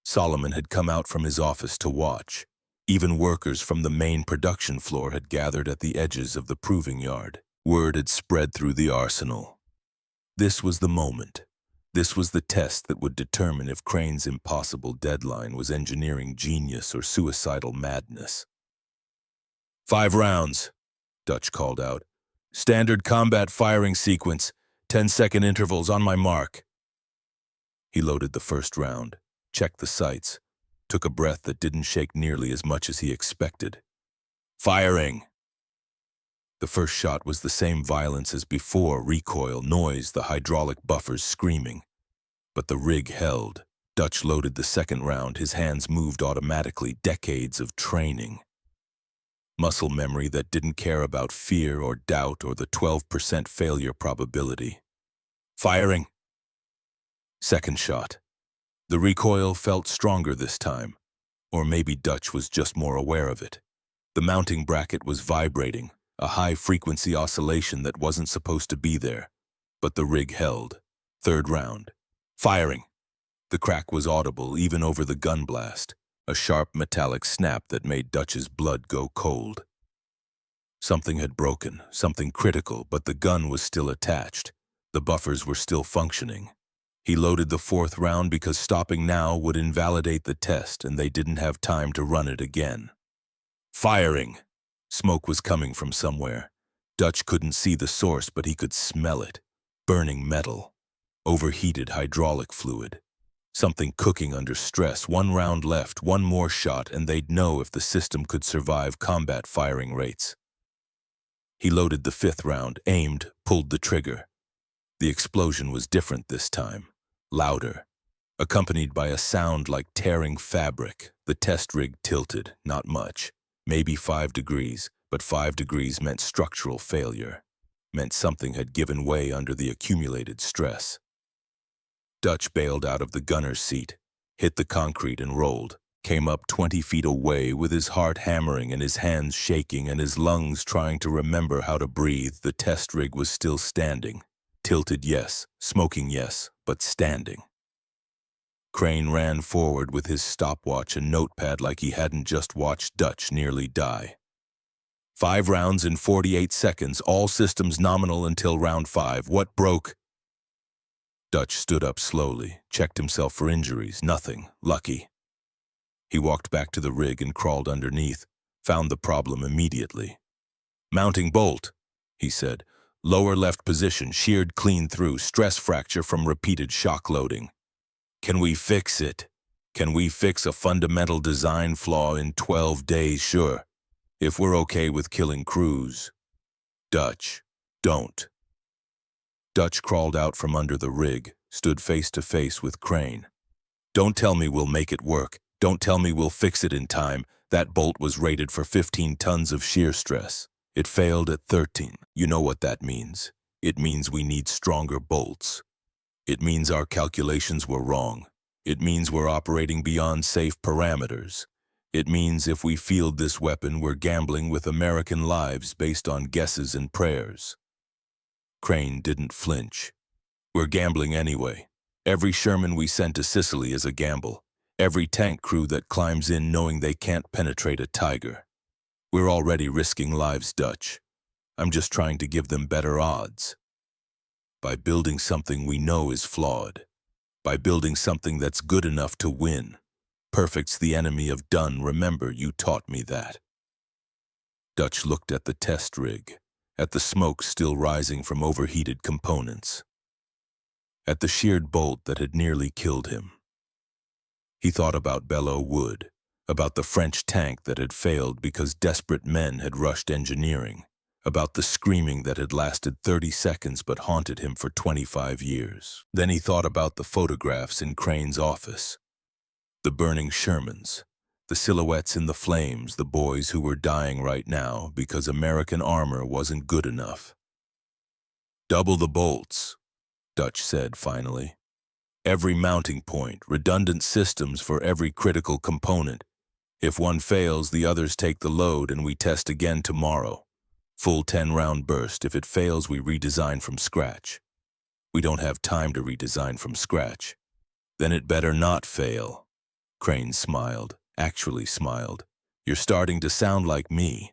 Speaker 1: Solomon had come out from his office to watch. Even workers from the main production floor had gathered at the edges of the proving yard. Word had spread through the arsenal. This was the moment. This was the test that would determine if Crane's impossible deadline was engineering genius or suicidal madness. 5 rounds, Dutch called out. Standard combat firing sequence, 10-second intervals on my mark. He loaded the first round, checked the sights, took a breath that didn't shake nearly as much as he expected. Firing! The first shot was the same violence as before, recoil, noise, the hydraulic buffers screaming. But the rig held. Dutch loaded the second round, his hands moved automatically, decades of training. Muscle memory that didn't care about fear or doubt or the 12% failure probability. Firing. Second shot. The recoil felt stronger this time, or maybe Dutch was just more aware of it. The mounting bracket was vibrating, a high-frequency oscillation that wasn't supposed to be there, but the rig held. Third round. Firing. The crack was audible even over the gun blast. A sharp metallic snap that made Dutch's blood go cold. Something had broken, something critical, but the gun was still attached. The buffers were still functioning. He loaded the fourth round because stopping now would invalidate the test and they didn't have time to run it again. Firing! Smoke was coming from somewhere. Dutch couldn't see the source, but he could smell it. Burning metal. Overheated hydraulic fluid. Something cooking under stress. 1 round left, 1 more shot, and they'd know if the system could survive combat firing rates. He loaded the 5th round, aimed, pulled the trigger. The explosion was different this time. Louder. Accompanied by a sound like tearing fabric. The test rig tilted, not much. Maybe 5 degrees, but 5 degrees meant structural failure. Meant something had given way under the accumulated stress. Dutch bailed out of the gunner's seat, hit the concrete and rolled. came up 20 feet away with his heart hammering and his hands shaking and his lungs trying to remember how to breathe. The test rig was still standing. Tilted, yes. Smoking, yes. But standing. Crane ran forward with his stopwatch and notepad like he hadn't just watched Dutch nearly die. 5 rounds in 48 seconds, all systems nominal until round 5. What broke? Dutch stood up slowly, checked himself for injuries. Nothing. Lucky. He walked back to the rig and crawled underneath, found the problem immediately. Mounting bolt, he said. Lower left position, sheared clean through, stress fracture from repeated shock loading. Can we fix it? Can we fix a fundamental design flaw in 12 days? Sure. If we're okay with killing crews. Dutch, don't. Dutch crawled out from under the rig, stood face to face with Crane. Don't tell me we'll make it work. Don't tell me we'll fix it in time. That bolt was rated for 15 tons of shear stress. It failed at 13. You know what that means. It means we need stronger bolts. It means our calculations were wrong. It means we're operating beyond safe parameters. It means if we field this weapon, we're gambling with American lives based on guesses and prayers. Crane didn't flinch. We're gambling anyway. Every Sherman we send to Sicily is a gamble. Every tank crew that climbs in knowing they can't penetrate a Tiger. We're already risking lives, Dutch. I'm just trying to give them better odds. By building something we know is flawed. By building something that's good enough to win. Perfect's the enemy of done. Remember, you taught me that. Dutch looked at the test rig, at the smoke still rising from overheated components, at the sheared bolt that had nearly killed him. He thought about Belleau Wood, about the French tank that had failed because desperate men had rushed engineering, about the screaming that had lasted 30 seconds but haunted him for 25 years. Then he thought about the photographs in Crane's office, the burning Shermans, the silhouettes in the flames, the boys who were dying right now because American armor wasn't good enough. Double the bolts, Dutch said finally. Every mounting point, redundant systems for every critical component. If one fails, the others take the load and we test again tomorrow. Full 10-round burst. If it fails, we redesign from scratch. We don't have time to redesign from scratch. Then it better not fail. Crane smiled, actually smiled. You're starting to sound like me.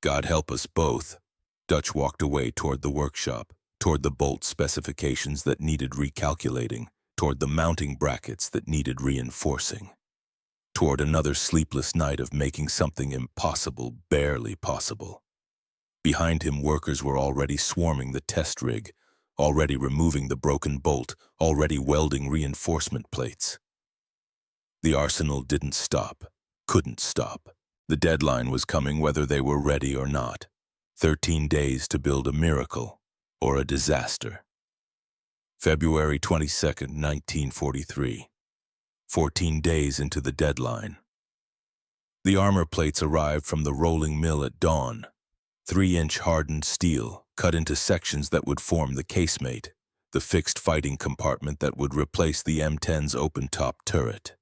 Speaker 1: God help us both. Dutch walked away toward the workshop, toward the bolt specifications that needed recalculating, toward the mounting brackets that needed reinforcing, toward another sleepless night of making something impossible, barely possible. Behind him, workers were already swarming the test rig, already removing the broken bolt, already welding reinforcement plates. The arsenal didn't stop, couldn't stop. The deadline was coming whether they were ready or not. 13 days to build a miracle or a disaster. February 22nd, 1943. 14 days into the deadline. The armor plates arrived from the rolling mill at dawn. 3-inch hardened steel, cut into sections that would form the casemate, the fixed fighting compartment that would replace the M10's open-top turret.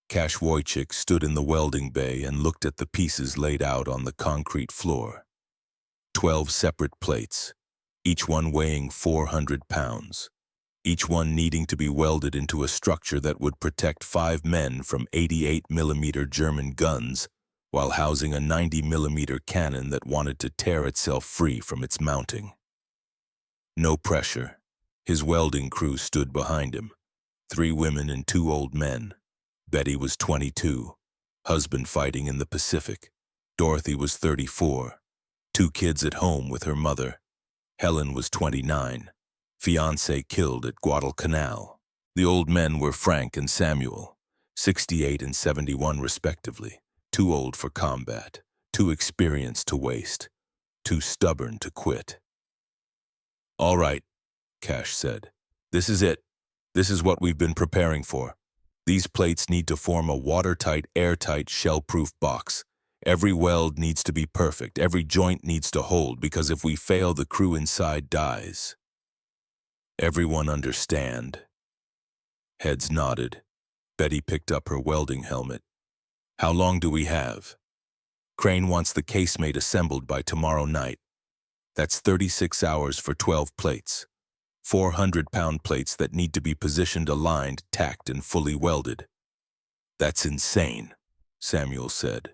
Speaker 1: Cash Wojcik stood in the welding bay and looked at the pieces laid out on the concrete floor. 12 separate plates, each one weighing 400 pounds, each one needing to be welded into a structure that would protect 5 men from 88mm German guns while housing a 90mm cannon that wanted to tear itself free from its mounting. No pressure. His welding crew stood behind him, 3 women and 2 old men. Betty was 22, husband fighting in the Pacific. Dorothy was 34, 2 kids at home with her mother. Helen was 29, fiancé killed at Guadalcanal. The old men were Frank and Samuel, 68 and 71 respectively, too old for combat, too experienced to waste, too stubborn to quit. All right, Cash said. This is it. This is what we've been preparing for. These plates need to form a watertight, airtight, shell-proof box. Every weld needs to be perfect. Every joint needs to hold, because if we fail, the crew inside dies. Everyone understand? Heads nodded. Betty picked up her welding helmet. How long do we have? Crane wants the casemate assembled by tomorrow night. That's 36 hours for 12 plates. 400-pound plates that need to be positioned, aligned, tacked, and fully welded. That's insane, Samuel said.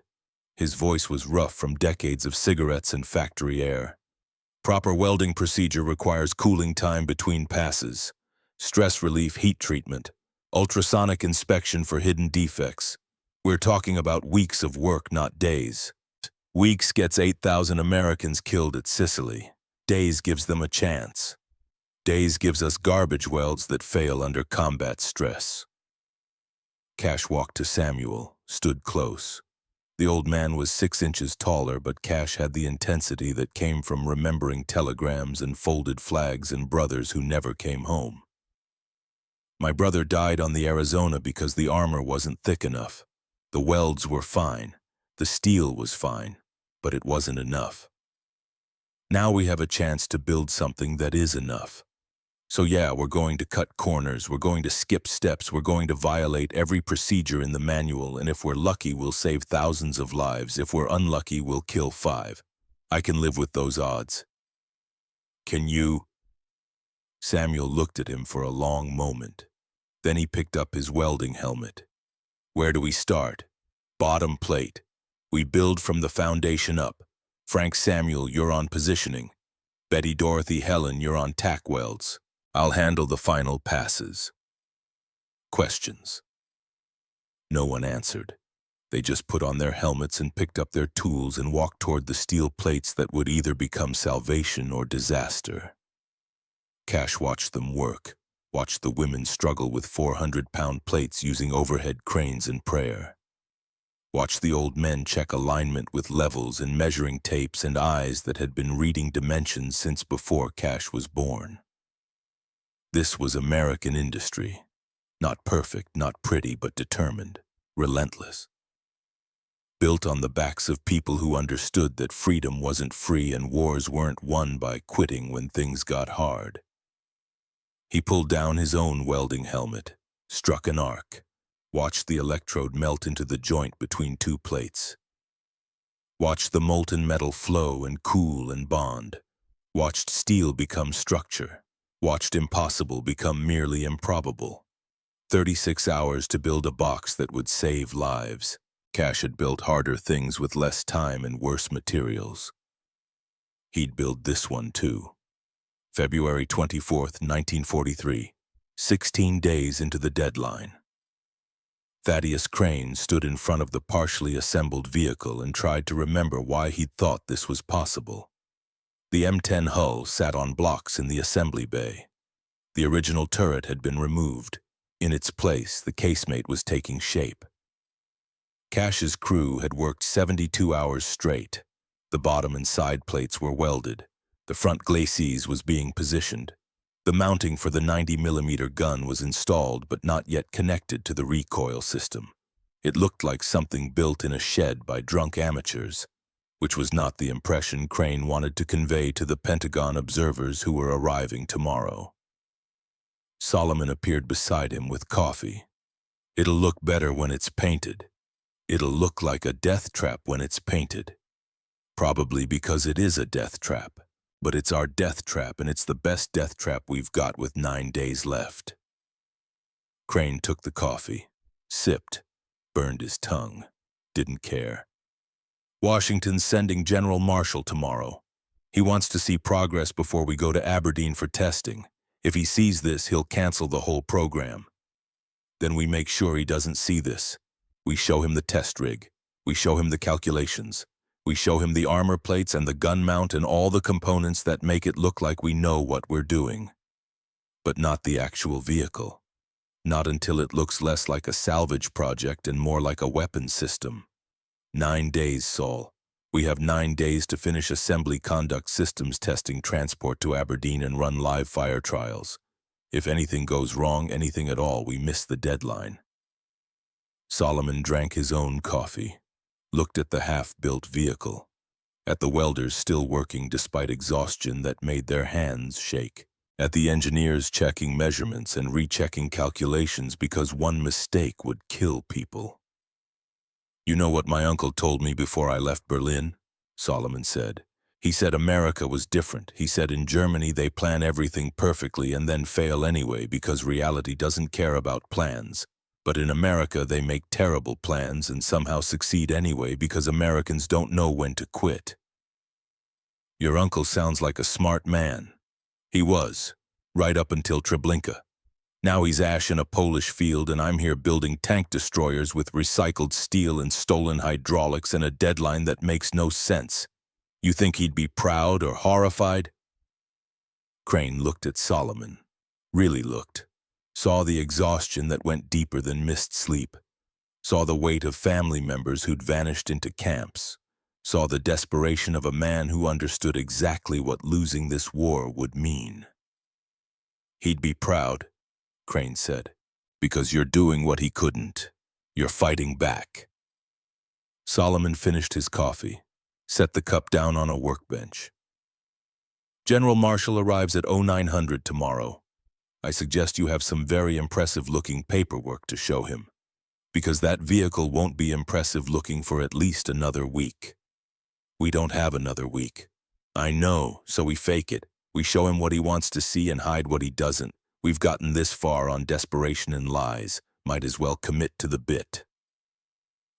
Speaker 1: His voice was rough from decades of cigarettes and factory air. Proper welding procedure requires cooling time between passes, stress relief heat treatment, ultrasonic inspection for hidden defects. We're talking about weeks of work, not days. Weeks gets 8,000 Americans killed at Sicily. Days gives them a chance. Days gives us garbage welds that fail under combat stress. Cash walked to Samuel, stood close. The old man was 6 inches taller, but Cash had the intensity that came from remembering telegrams and folded flags and brothers who never came home. My brother died on the Arizona because the armor wasn't thick enough. The welds were fine. The steel was fine, but it wasn't enough. Now we have a chance to build something that is enough. So yeah, we're going to cut corners, we're going to skip steps, we're going to violate every procedure in the manual, and if we're lucky, we'll save thousands of lives. If we're unlucky, we'll kill 5. I can live with those odds. Can you? Samuel looked at him for a long moment. Then he picked up his welding helmet. Where do we start? Bottom plate. We build from the foundation up. Frank Samuel, you're on positioning. Betty Dorothy Helen, you're on tack welds. I'll handle the final passes. Questions? No one answered. They just put on their helmets and picked up their tools and walked toward the steel plates that would either become salvation or disaster. Cash watched them work, watched the women struggle with 400-pound plates using overhead cranes and prayer. Watched the old men check alignment with levels and measuring tapes and eyes that had been reading dimensions since before Cash was born. This was American industry. Not perfect, not pretty, but determined, relentless. Built on the backs of people who understood that freedom wasn't free and wars weren't won by quitting when things got hard. He pulled down his own welding helmet, struck an arc, watched the electrode melt into the joint between 2 plates. Watched the molten metal flow and cool and bond. Watched steel become structure. Watched impossible become merely improbable. 36 hours to build a box that would save lives. Cash had built harder things with less time and worse materials. He'd build this one too. February 24th, 1943, 16 days into the deadline. Thaddeus Crane stood in front of the partially assembled vehicle and tried to remember why he'd thought this was possible. The M10 hull sat on blocks in the assembly bay. The original turret had been removed. In its place, the casemate was taking shape. Cash's crew had worked 72 hours straight. The bottom and side plates were welded. The front glacis was being positioned. The mounting for the 90mm gun was installed but not yet connected to the recoil system. It looked like something built in a shed by drunk amateurs, which was not the impression Crane wanted to convey to the Pentagon observers who were arriving tomorrow. Solomon appeared beside him with coffee. It'll look better when it's painted. It'll look like a death trap when it's painted. Probably because it is a death trap. But it's our death trap, and it's the best death trap we've got with 9 days left. Crane took the coffee, sipped, burned his tongue, didn't care. Washington's sending General Marshall tomorrow. He wants to see progress before we go to Aberdeen for testing. If he sees this, he'll cancel the whole program. Then we make sure he doesn't see this. We show him the test rig. We show him the calculations. We show him the armor plates and the gun mount and all the components that make it look like we know what we're doing. But not the actual vehicle. Not until it looks less like a salvage project and more like a weapons system. 9 days, Saul. We have 9 days to finish assembly conduct systems testing transport to Aberdeen and run live fire trials. If anything goes wrong, anything at all, we miss the deadline. Solomon drank his own coffee, looked at the half-built vehicle, at the welders still working despite exhaustion that made their hands shake. At the engineers checking measurements and rechecking calculations because one mistake would kill people. "You know what my uncle told me before I left Berlin?" Solomon said. "He said America was different. He said in Germany they plan everything perfectly and then fail anyway because reality doesn't care about plans. But in America they make terrible plans and somehow succeed anyway because Americans don't know when to quit." "Your uncle sounds like a smart man." "He was, right up until Treblinka. Now he's ash in a Polish field and I'm here building tank destroyers with recycled steel and stolen hydraulics and a deadline that makes no sense. You think he'd be proud or horrified?" Crane looked at Solomon. Really looked. Saw the exhaustion that went deeper than missed sleep. Saw the weight of family members who'd vanished into camps. Saw the desperation of a man who understood exactly what losing this war would mean. "He'd be proud," Crane said, "because you're doing what he couldn't. You're fighting back." Solomon finished his coffee, set the cup down on a workbench. "General Marshall arrives at 0900 tomorrow. I suggest you have some very impressive-looking paperwork to show him, because that vehicle won't be impressive-looking for at least another week." "We don't have another week." "I know, so we fake it. We show him what he wants to see and hide what he doesn't. We've gotten this far on desperation and lies. Might as well commit to the bit."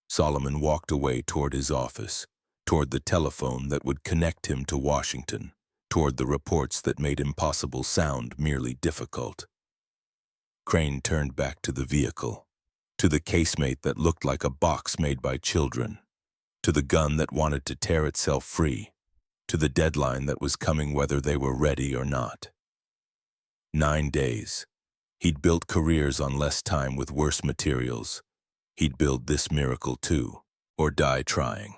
Speaker 1: Solomon walked away toward his office, toward the telephone that would connect him to Washington, toward the reports that made impossible sound merely difficult. Crane turned back to the vehicle, to the casemate that looked like a box made by children, to the gun that wanted to tear itself free, to the deadline that was coming whether they were ready or not. 9 days. He'd built careers on less time with worse materials. He'd build this miracle too, or die trying.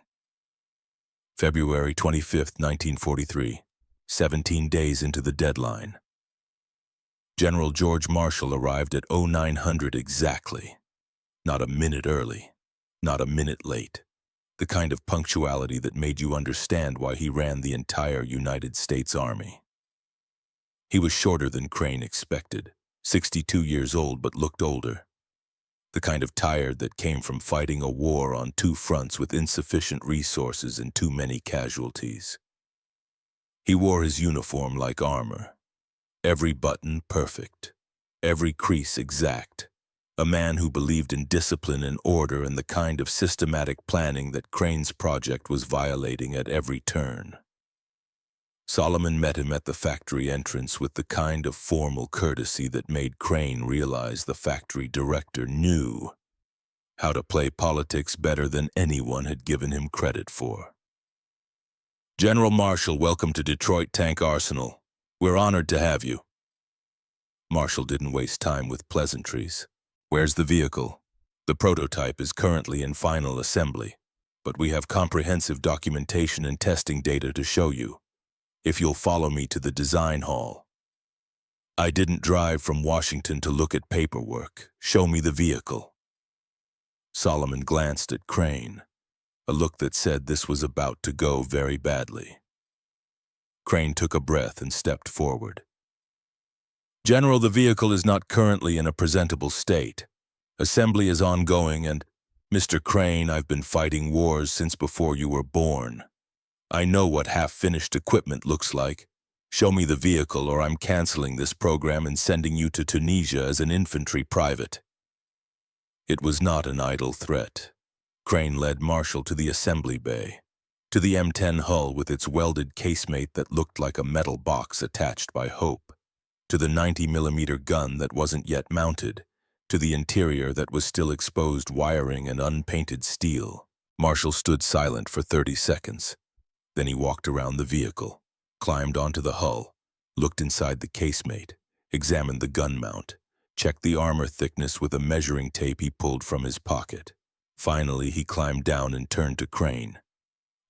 Speaker 1: February 25th, 1943, 17 days into the deadline. General George Marshall arrived at 0900 exactly. Not a minute early, not a minute late. The kind of punctuality that made you understand why he ran the entire United States Army. He was shorter than Crane expected, 62 years old but looked older. The kind of tired that came from fighting a war on two fronts with insufficient resources and too many casualties. He wore his uniform like armor. Every button perfect, every crease exact. A man who believed in discipline and order and the kind of systematic planning that Crane's project was violating at every turn. Solomon met him at the factory entrance with the kind of formal courtesy that made Crane realize the factory director knew how to play politics better than anyone had given him credit for. "General Marshall, welcome to Detroit Tank Arsenal. We're honored to have you." Marshall didn't waste time with pleasantries. "Where's the vehicle?" "The prototype is currently in final assembly, but we have comprehensive documentation and testing data to show you. If you'll follow me to the design hall." "I didn't drive from Washington to look at paperwork. Show me the vehicle." Solomon glanced at Crane, a look that said this was about to go very badly. Crane took a breath and stepped forward. "General, the vehicle is not currently in a presentable state. Assembly is ongoing and, Mr. Crane, I've been fighting wars since before you were born. I know what half-finished equipment looks like. Show me the vehicle or I'm canceling this program and sending you to Tunisia as an infantry private." It was not an idle threat. Crane led Marshall to the assembly bay, to the M10 hull with its welded casemate that looked like a metal box attached by hope, to the 90mm gun that wasn't yet mounted, to the interior that was still exposed wiring and unpainted steel. Marshall stood silent for 30 seconds. Then he walked around the vehicle, climbed onto the hull, looked inside the casemate, examined the gun mount, checked the armor thickness with a measuring tape he pulled from his pocket. Finally, he climbed down and turned to Crane.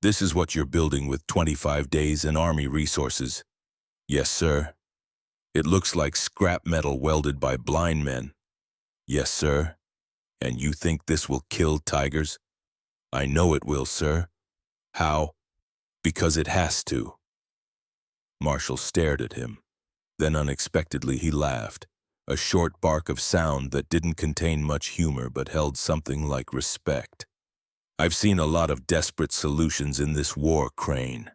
Speaker 1: "This is what you're building with 25 days and Army resources." "Yes, sir." "It looks like scrap metal welded by blind men." "Yes, sir." "And you think this will kill tigers?" "I know it will, sir." "How?" "Because it has to." Marshall stared at him, Then unexpectedly he laughed, a short bark of sound that didn't contain much humor but held something like respect. I've seen a lot of desperate solutions in this war, Crane.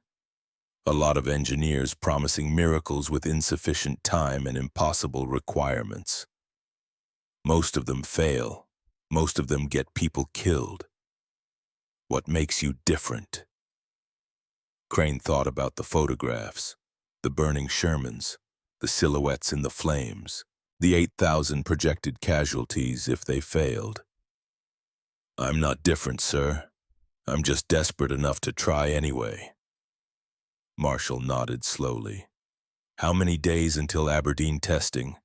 Speaker 1: A lot of engineers promising miracles with insufficient time and impossible requirements. Most of them fail. Most of them get people killed. What makes you different? Crane thought about the photographs, the burning Shermans, the silhouettes in the flames, the 8,000 projected casualties if they failed. I'm not different, sir. I'm just desperate enough to try anyway. Marshall nodded slowly. How many days until Aberdeen testing?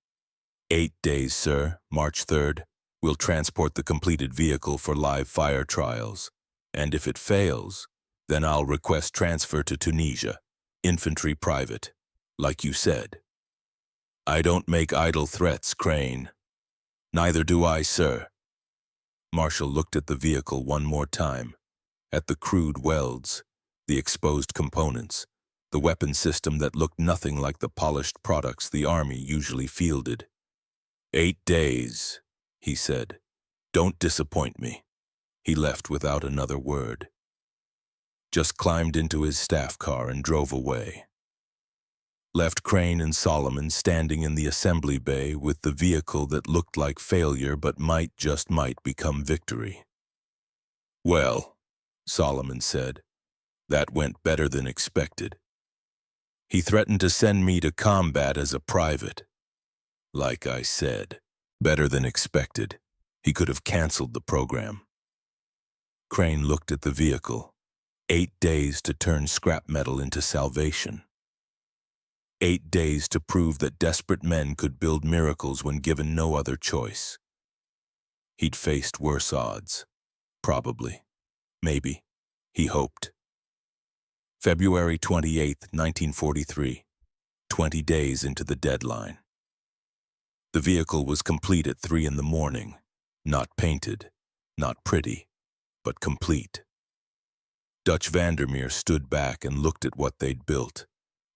Speaker 1: 8 days, sir. March 3rd. We'll transport the completed vehicle for live fire trials. And if it fails, then I'll request transfer to Tunisia. Infantry private, like you said. I don't make idle threats, Crane. Neither do I, sir. Marshall looked at the vehicle one more time, at the crude welds, the exposed components, the weapon system that looked nothing like the polished products the Army usually fielded. 8 days, he said. Don't disappoint me. He left without another word. Just climbed into his staff car and drove away. Left Crane and Solomon standing in the assembly bay with the vehicle that looked like failure but just might become victory. Well, Solomon said, that went better than expected. He threatened to send me to combat as a private. Like I said, better than expected. He could have canceled the program. Crane looked at the vehicle. 8 days to turn scrap metal into salvation. 8 days to prove that desperate men could build miracles when given no other choice. He'd faced worse odds. Probably. Maybe. He hoped. February 28, 1943. 20 days into the deadline. The vehicle was complete at 3 in the morning. Not painted, not pretty, but complete. Dutch Vandermeer stood back and looked at what they'd built.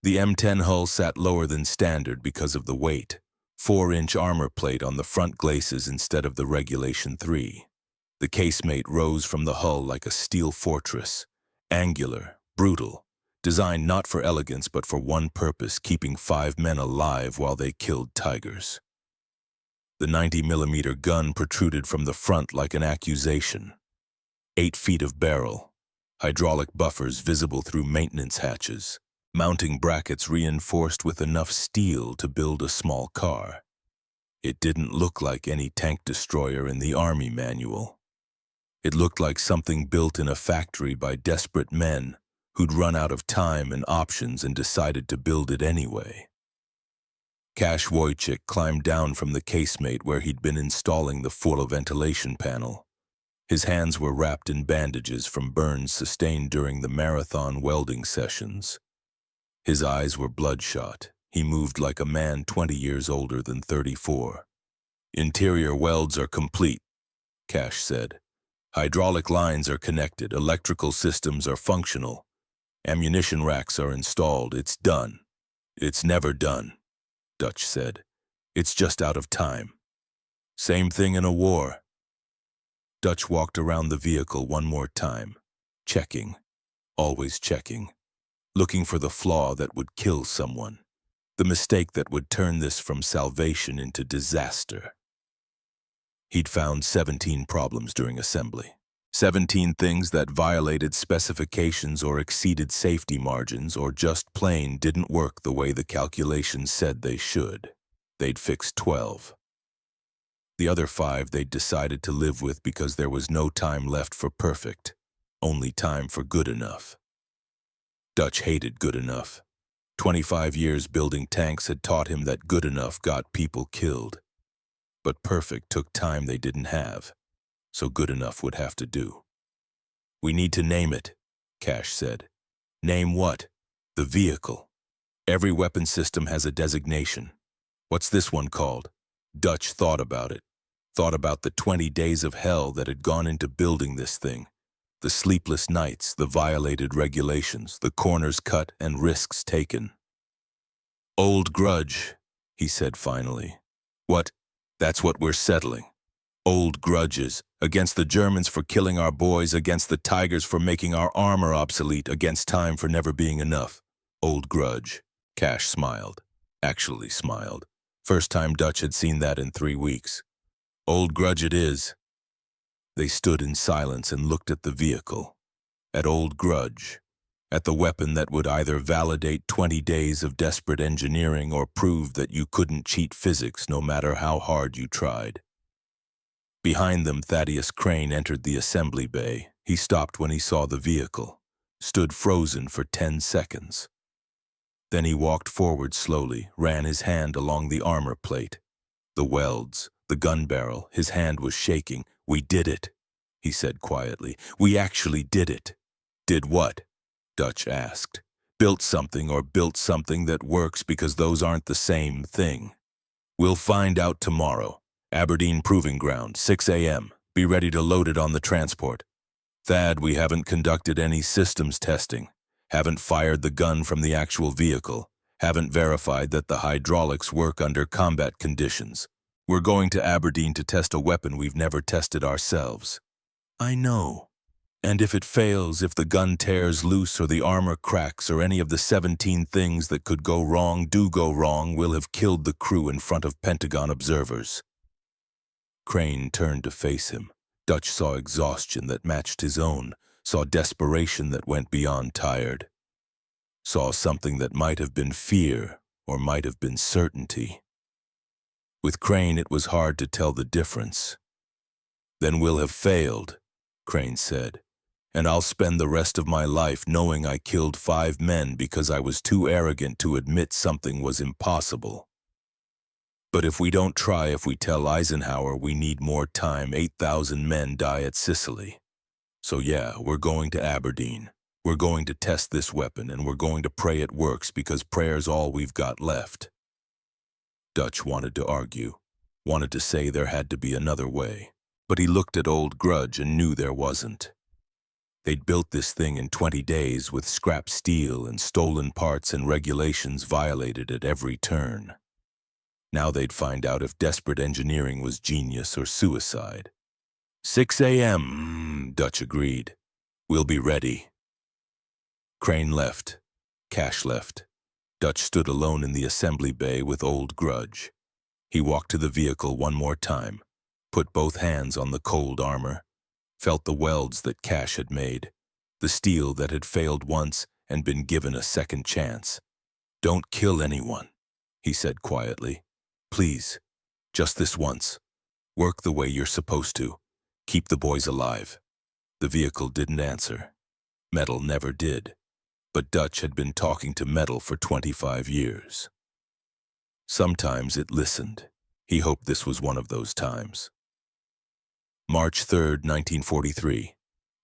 Speaker 1: The M10 hull sat lower than standard because of the weight, 4-inch armor plate on the front glacis instead of the Regulation 3. The casemate rose from the hull like a steel fortress, angular, brutal, designed not for elegance but for one purpose, keeping 5 men alive while they killed tigers. The 90mm gun protruded from the front like an accusation. 8 feet of barrel, hydraulic buffers visible through maintenance hatches, mounting brackets reinforced with enough steel to build a small car. It didn't look like any tank destroyer in the Army manual. It looked like something built in a factory by desperate men who'd run out of time and options and decided to build it anyway. Cash Wojcik climbed down from the casemate where he'd been installing the full ventilation panel. His hands were wrapped in bandages from burns sustained during the marathon welding sessions. His eyes were bloodshot. He moved like a man 20 years older than 34. Interior welds are complete, Cash said. Hydraulic lines are connected. Electrical systems are functional. Ammunition racks are installed. It's done. It's never done, Dutch said. It's just out of time. Same thing in a war. Dutch walked around the vehicle one more time, checking, always checking, looking for the flaw that would kill someone, the mistake that would turn this from salvation into disaster. He'd found 17 problems during assembly, 17 things that violated specifications or exceeded safety margins or just plain didn't work the way the calculations said they should. They'd fixed 12. The other 5 they'd decided to live with because there was no time left for perfect, only time for good enough. Dutch hated good enough. 25 years building tanks had taught him that good enough got people killed. But perfect took time they didn't have, so good enough would have to do. We need to name it, Cash said. Name what? The vehicle. Every weapon system has a designation. What's this one called? Dutch thought about it. Thought about the 20 days of hell that had gone into building this thing. The sleepless nights, the violated regulations, the corners cut and risks taken. Old grudge, he said finally. What? That's what we're settling. Old grudges, against the Germans for killing our boys, against the Tigers for making our armor obsolete, against time for never being enough. Old grudge. Cash smiled. Actually smiled. First time Dutch had seen that in 3 weeks. Old grudge it is. They stood in silence and looked at the vehicle. At Old Grudge. At the weapon that would either validate 20 days of desperate engineering or prove that you couldn't cheat physics no matter how hard you tried. Behind them, Thaddeus Crane entered the assembly bay. He stopped when he saw the vehicle, stood frozen for 10 seconds. Then he walked forward slowly, ran his hand along the armor plate. The welds, the gun barrel, his hand was shaking. "We did it," he said quietly. "We actually did it." "Did what?" Dutch asked. "Built something that works, because those aren't the same thing. We'll find out tomorrow. Aberdeen Proving Ground, 6 a.m. Be ready to load it on the transport. Thad, we haven't conducted any systems testing. Haven't fired the gun from the actual vehicle. Haven't verified that the hydraulics work under combat conditions. We're going to Aberdeen to test a weapon we've never tested ourselves." "I know. And if it fails, if the gun tears loose or the armor cracks or any of the 17 things that could go wrong do go wrong, we'll have killed the crew in front of Pentagon observers." Crane turned to face him. Dutch saw exhaustion that matched his own, saw desperation that went beyond tired, saw something that might have been fear or might have been certainty. With Crane, it was hard to tell the difference. "Then we'll have failed," Crane said, "and I'll spend the rest of my life knowing I killed 5 men because I was too arrogant to admit something was impossible. But if we don't try, if we tell Eisenhower we need more time, 8,000 men die at Sicily. So yeah, we're going to Aberdeen. We're going to test this weapon, and we're going to pray it works, because prayer's all we've got left." Dutch wanted to argue, wanted to say there had to be another way, but he looked at Old Grudge and knew there wasn't. They'd built this thing in 20 days with scrap steel and stolen parts and regulations violated at every turn. Now they'd find out if desperate engineering was genius or suicide. 6 a.m., Dutch agreed. "We'll be ready." Crane left. Cash left. Dutch stood alone in the assembly bay with Old Grudge. He walked to the vehicle one more time, put both hands on the cold armor, felt the welds that Cash had made, the steel that had failed once and been given a second chance. "Don't kill anyone," he said quietly. "Please, just this once. Work the way you're supposed to. Keep the boys alive." The vehicle didn't answer. Metal never did. But Dutch had been talking to metal for 25 years. Sometimes it listened. He hoped this was one of those times. March 3rd, 1943.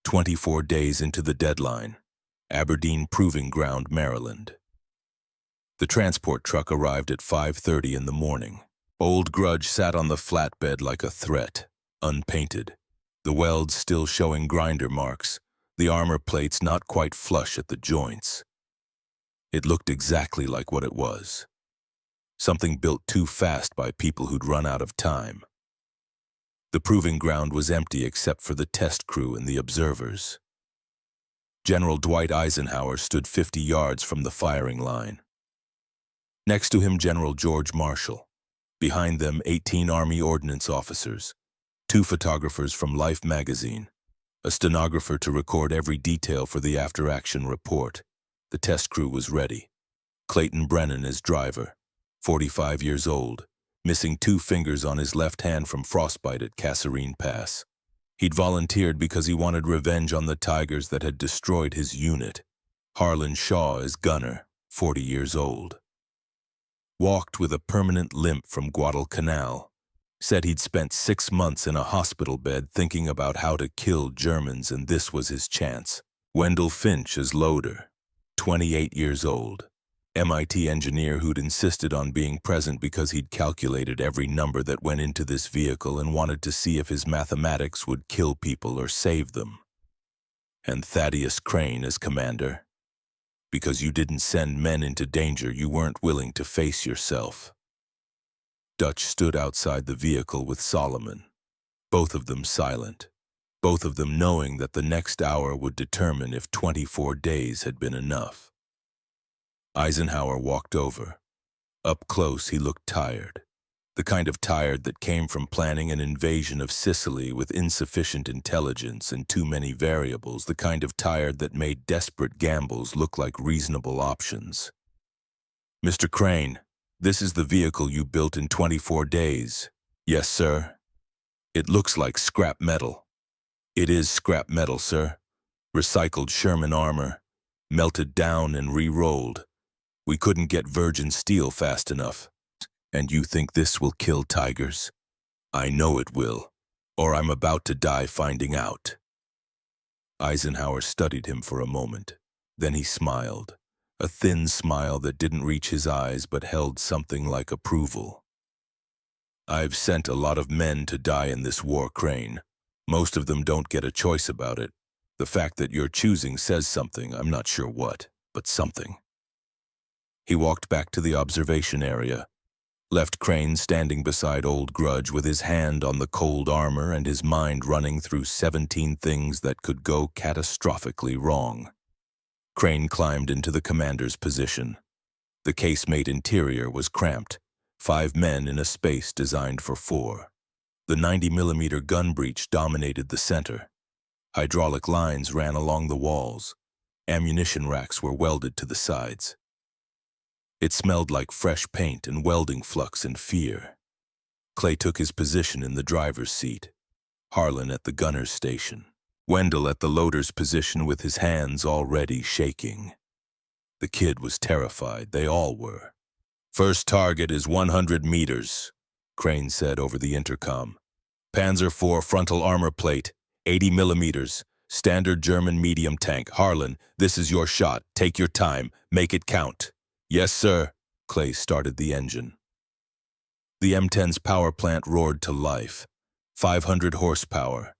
Speaker 1: 24 days into the deadline. Aberdeen Proving Ground, Maryland. The transport truck arrived at 5:30 in the morning. Old Grudge sat on the flatbed like a threat, unpainted. The welds still showing grinder marks, the armor plates not quite flush at the joints. It looked exactly like what it was. Something built too fast by people who'd run out of time. The proving ground was empty except for the test crew and the observers. General Dwight Eisenhower stood 50 yards from the firing line. Next to him, General George Marshall. Behind them, 18 Army Ordnance officers, 2 photographers from Life magazine, a stenographer to record every detail for the after-action report. The test crew was ready. Clayton Brennan as driver, 45 years old, missing 2 fingers on his left hand from frostbite at Kasserine Pass. He'd volunteered because he wanted revenge on the Tigers that had destroyed his unit. Harlan Shaw as gunner, 40 years old. Walked with a permanent limp from Guadalcanal. Said he'd spent 6 months in a hospital bed thinking about how to kill Germans, and this was his chance. Wendell Finch as loader, 28 years old. MIT engineer who'd insisted on being present because he'd calculated every number that went into this vehicle and wanted to see if his mathematics would kill people or save them. And Thaddeus Crane as commander. Because you didn't send men into danger you weren't willing to face yourself. Dutch stood outside the vehicle with Solomon, both of them silent, both of them knowing that the next hour would determine if 24 days had been enough. Eisenhower walked over. Up close, he looked tired. The kind of tired that came from planning an invasion of Sicily with insufficient intelligence and too many variables, the kind of tired that made desperate gambles look like reasonable options. "Mr. Crane, this is the vehicle you built in 24 days. "Yes, sir." "It looks like scrap metal." "It is scrap metal, sir. Recycled Sherman armor, melted down and re-rolled. We couldn't get virgin steel fast enough. And you think this will kill tigers? I know it will, or I'm about to die finding out." Eisenhower studied him for a moment. Then he smiled, a thin smile that didn't reach his eyes but held something like approval. "I've sent a lot of men to die in this war, Crane. Most of them don't get a choice about it. The fact that you're choosing says something, I'm not sure what, but something." He walked back to the observation area, left Crane standing beside Old Grudge with his hand on the cold armor and his mind running through 17 things that could go catastrophically wrong. Crane climbed into the commander's position. The casemate interior was cramped, 5 men in a space designed for 4. The 90mm gun breech dominated the center. Hydraulic lines ran along the walls. Ammunition racks were welded to the sides. It smelled like fresh paint and welding flux and fear. Clay took his position in the driver's seat, Harlan at the gunner's station, Wendell at the loader's position with his hands already shaking. The kid was terrified, they all were. "First target is 100 meters, Crane said over the intercom. "Panzer IV frontal armor plate, 80 millimeters, standard German medium tank. Harlan, this is your shot. Take your time, make it count." "Yes, sir." Clay started the engine. The M10's power plant roared to life. 500 horsepower.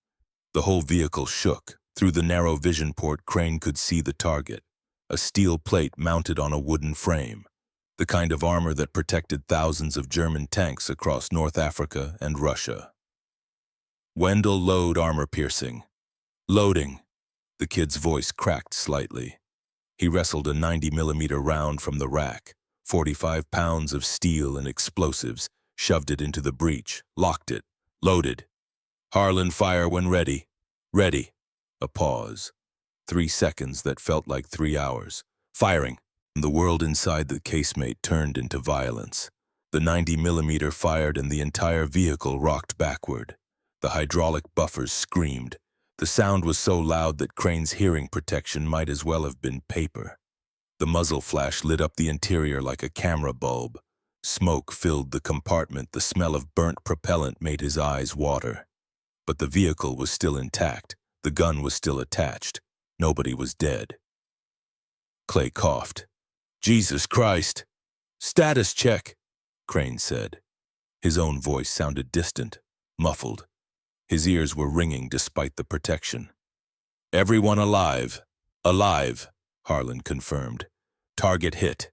Speaker 1: The whole vehicle shook. Through the narrow vision port, Crane could see the target. A steel plate mounted on a wooden frame. The kind of armor that protected thousands of German tanks across North Africa and Russia. "Wendell, load armor piercing." "Loading." The kid's voice cracked slightly. He wrestled a 90mm round from the rack, 45 pounds of steel and explosives, shoved it into the breech, locked it, loaded. "Harlan, fire when ready." "Ready." A pause. 3 seconds that felt like 3 hours. "Firing." The world inside the casemate turned into violence. The 90mm fired and the entire vehicle rocked backward. The hydraulic buffers screamed. The sound was so loud that Crane's hearing protection might as well have been paper. The muzzle flash lit up the interior like a camera bulb. Smoke filled the compartment. The smell of burnt propellant made his eyes water. But the vehicle was still intact. The gun was still attached. Nobody was dead. Clay coughed. "Jesus Christ!" "Status check," Crane said. His own voice sounded distant, muffled. His ears were ringing despite the protection. "Everyone alive." "Alive," Harlan confirmed. "Target hit.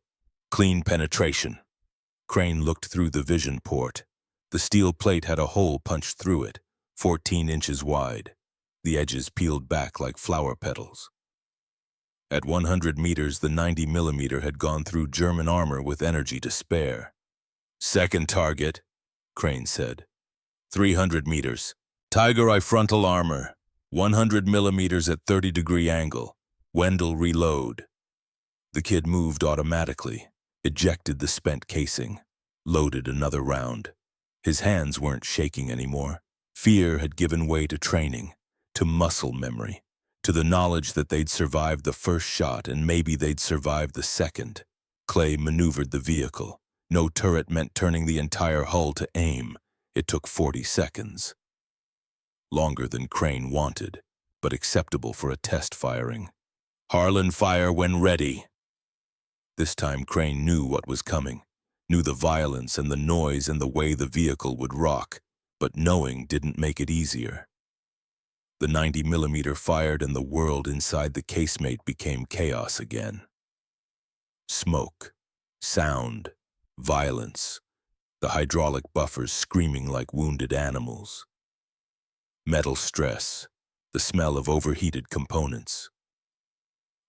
Speaker 1: Clean penetration." Crane looked through the vision port. The steel plate had a hole punched through it, 14 inches wide. The edges peeled back like flower petals. At 100 meters, the 90mm had gone through German armor with energy to spare. "Second target," Crane said. 300 meters. Tiger Eye frontal armor, 100 millimeters at 30-degree angle. Wendell, reload. The kid moved automatically, ejected the spent casing, loaded another round. His hands weren't shaking anymore. Fear had given way to training, to muscle memory, to the knowledge that they'd survived the first shot and maybe they'd survive the second. Clay maneuvered the vehicle. No turret meant turning the entire hull to aim. It took 40 seconds. Longer than Crane wanted, but acceptable for a test firing. "Harlan, fire when ready." This time Crane knew what was coming, knew the violence and the noise and the way the vehicle would rock, but knowing didn't make it easier. The 90mm fired and the world inside the casemate became chaos again. Smoke, sound, violence, the hydraulic buffers screaming like wounded animals. Metal stress, the smell of overheated components.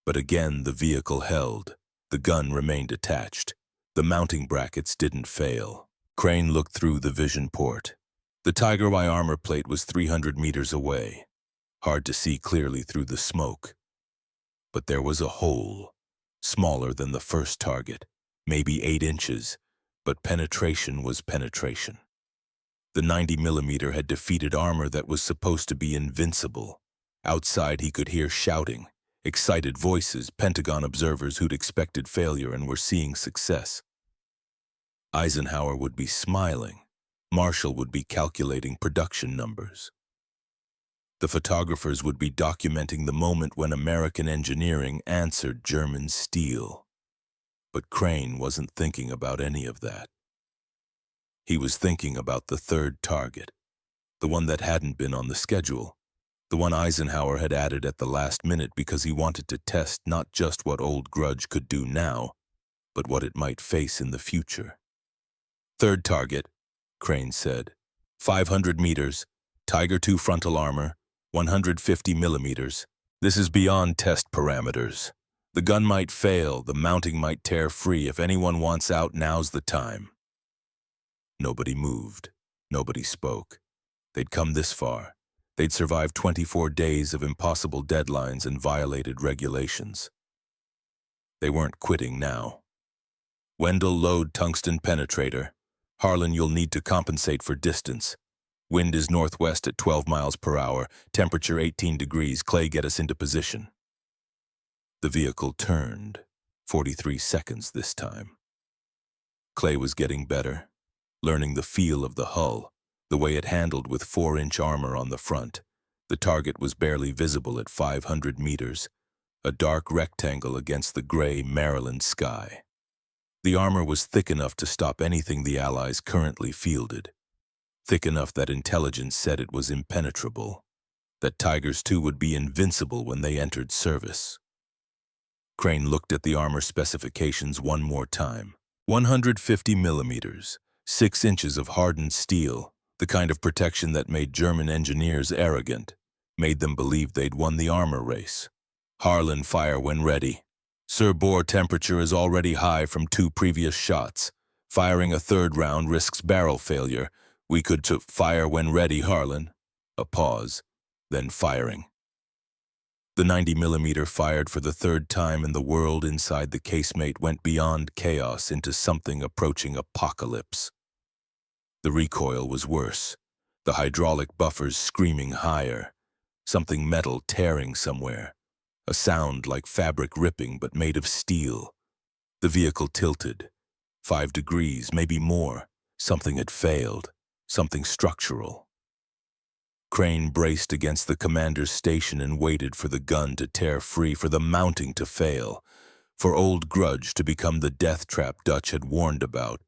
Speaker 1: But again the vehicle held. The gun remained attached. The mounting brackets didn't fail. Crane looked through the vision port. The WWII armor plate was 300 meters away. Hard to see clearly through the smoke. But there was a hole, smaller than the first target, maybe 8 inches, but penetration was penetration. The 90mm had defeated armor that was supposed to be invincible. Outside he could hear shouting, excited voices, Pentagon observers who'd expected failure and were seeing success. Eisenhower would be smiling. Marshall would be calculating production numbers. The photographers would be documenting the moment when American engineering answered German steel. But Crane wasn't thinking about any of that. He was thinking about the third target, the one that hadn't been on the schedule, the one Eisenhower had added at the last minute because he wanted to test not just what Old Grudge could do now, but what it might face in the future. Third target, Crane said. 500 meters, Tiger II frontal armor, 150 millimeters. This is beyond test parameters. The gun might fail, the mounting might tear free. If anyone wants out, now's the time. Nobody moved. Nobody spoke. They'd come this far. They'd survived 24 days of impossible deadlines and violated regulations. They weren't quitting now. Wendell, load tungsten penetrator. Harlan, you'll need to compensate for distance. Wind is northwest at 12 miles per hour. Temperature 18 degrees. Clay, get us into position. The vehicle turned. 43 seconds this time. Clay was getting better, learning the feel of the hull, the way it handled with 4-inch armor on the front. The target was barely visible at 500 meters, a dark rectangle against the gray Maryland sky. The armor was thick enough to stop anything the Allies currently fielded, thick enough that intelligence said it was impenetrable, that Tigers II would be invincible when they entered service. Crane looked at the armor specifications one more time. 150 millimeters, 6 inches of hardened steel, the kind of protection that made German engineers arrogant, made them believe they'd won the armor race. Harlan, fire when ready. Sir, bore temperature is already high from 2 previous shots. Firing a third round risks barrel failure. We could fire when ready, Harlan. A pause, then firing. The 90mm fired for the third time, and the world inside the casemate went beyond chaos into something approaching apocalypse. The recoil was worse, the hydraulic buffers screaming higher, something metal tearing somewhere, a sound like fabric ripping but made of steel. The vehicle tilted. 5 degrees, maybe more. Something had failed, something structural. Crane braced against the commander's station and waited for the gun to tear free, for the mounting to fail, for Old Grudge to become the death trap Dutch had warned about.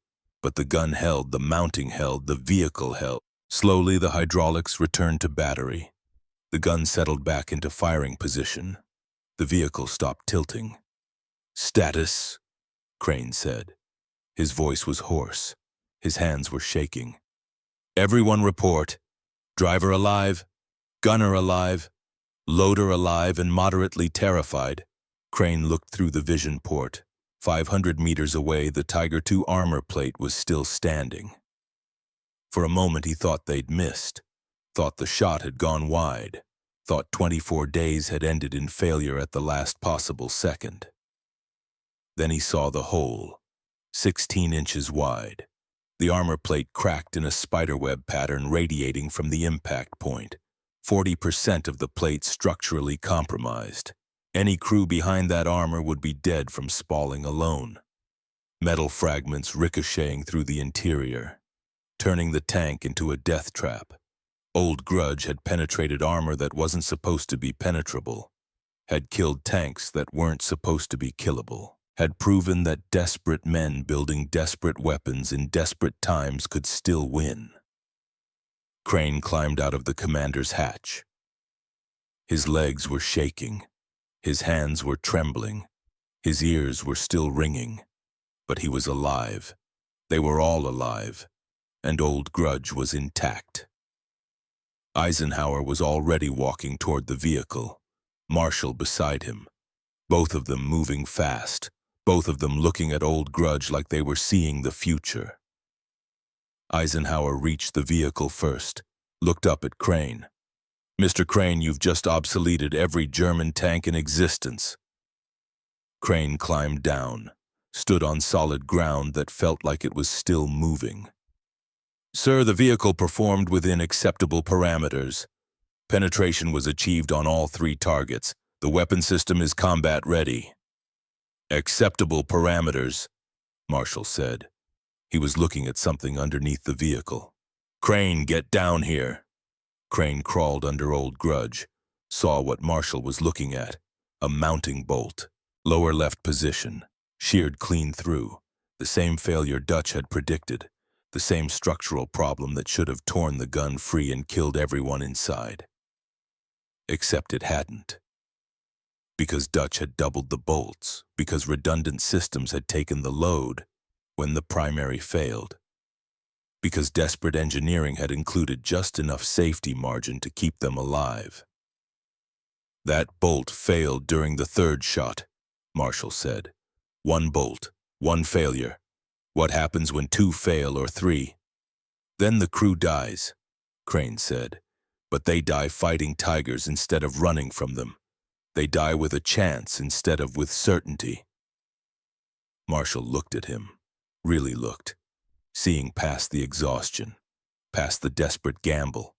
Speaker 1: But the gun held, the mounting held, the vehicle held. Slowly the hydraulics returned to battery. The gun settled back into firing position. The vehicle stopped tilting. "Status," Crane said. His voice was hoarse. His hands were shaking. "Everyone report. Driver alive, gunner alive, loader alive and moderately terrified." Crane looked through the vision port. 500 meters away, the Tiger II armor plate was still standing. For a moment he thought they'd missed, thought the shot had gone wide, thought 24 days had ended in failure at the last possible second. Then he saw the hole, 16 inches wide. The armor plate cracked in a spiderweb pattern radiating from the impact point. 40% of the plate structurally compromised. Any crew behind that armor would be dead from spalling alone. Metal fragments ricocheting through the interior, turning the tank into a death trap. Old Grudge had penetrated armor that wasn't supposed to be penetrable, had killed tanks that weren't supposed to be killable, had proven that desperate men building desperate weapons in desperate times could still win. Crane climbed out of the commander's hatch. His legs were shaking. His hands were trembling. His ears were still ringing, but he was alive. They were all alive, and Old Grudge was intact. Eisenhower was already walking toward the vehicle, Marshall beside him, both of them moving fast, both of them looking at Old Grudge like they were seeing the future. Eisenhower reached the vehicle first, looked up at Crane. "Mr. Crane, you've just obsoleted every German tank in existence." Crane climbed down, stood on solid ground that felt like it was still moving. "Sir, the vehicle performed within acceptable parameters. Penetration was achieved on all 3 targets. The weapon system is combat ready." "Acceptable parameters," Marshall said. He was looking at something underneath the vehicle. "Crane, get down here." Crane crawled under Old Grudge, saw what Marshall was looking at, a mounting bolt, lower left position, sheared clean through, the same failure Dutch had predicted, the same structural problem that should have torn the gun free and killed everyone inside. Except it hadn't. Because Dutch had doubled the bolts, because redundant systems had taken the load when the primary failed, because desperate engineering had included just enough safety margin to keep them alive. "That bolt failed during the 3rd shot," Marshall said. "1 bolt, 1 failure. What happens when 2 fail or 3? "Then the crew dies," Crane said. "But they die fighting tigers instead of running from them. They die with a chance instead of with certainty." Marshall looked at him, really looked, seeing past the exhaustion, past the desperate gamble,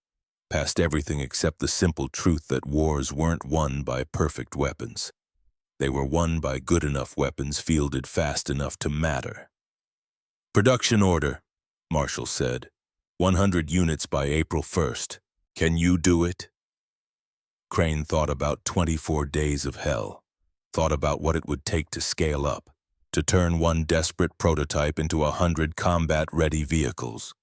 Speaker 1: past everything except the simple truth that wars weren't won by perfect weapons. They were won by good enough weapons fielded fast enough to matter. "Production order," Marshall said. 100 units by April 1st. Can you do it?" Crane thought about 24 days of hell, thought about what it would take to scale up, to turn one desperate prototype into 100 combat-ready vehicles.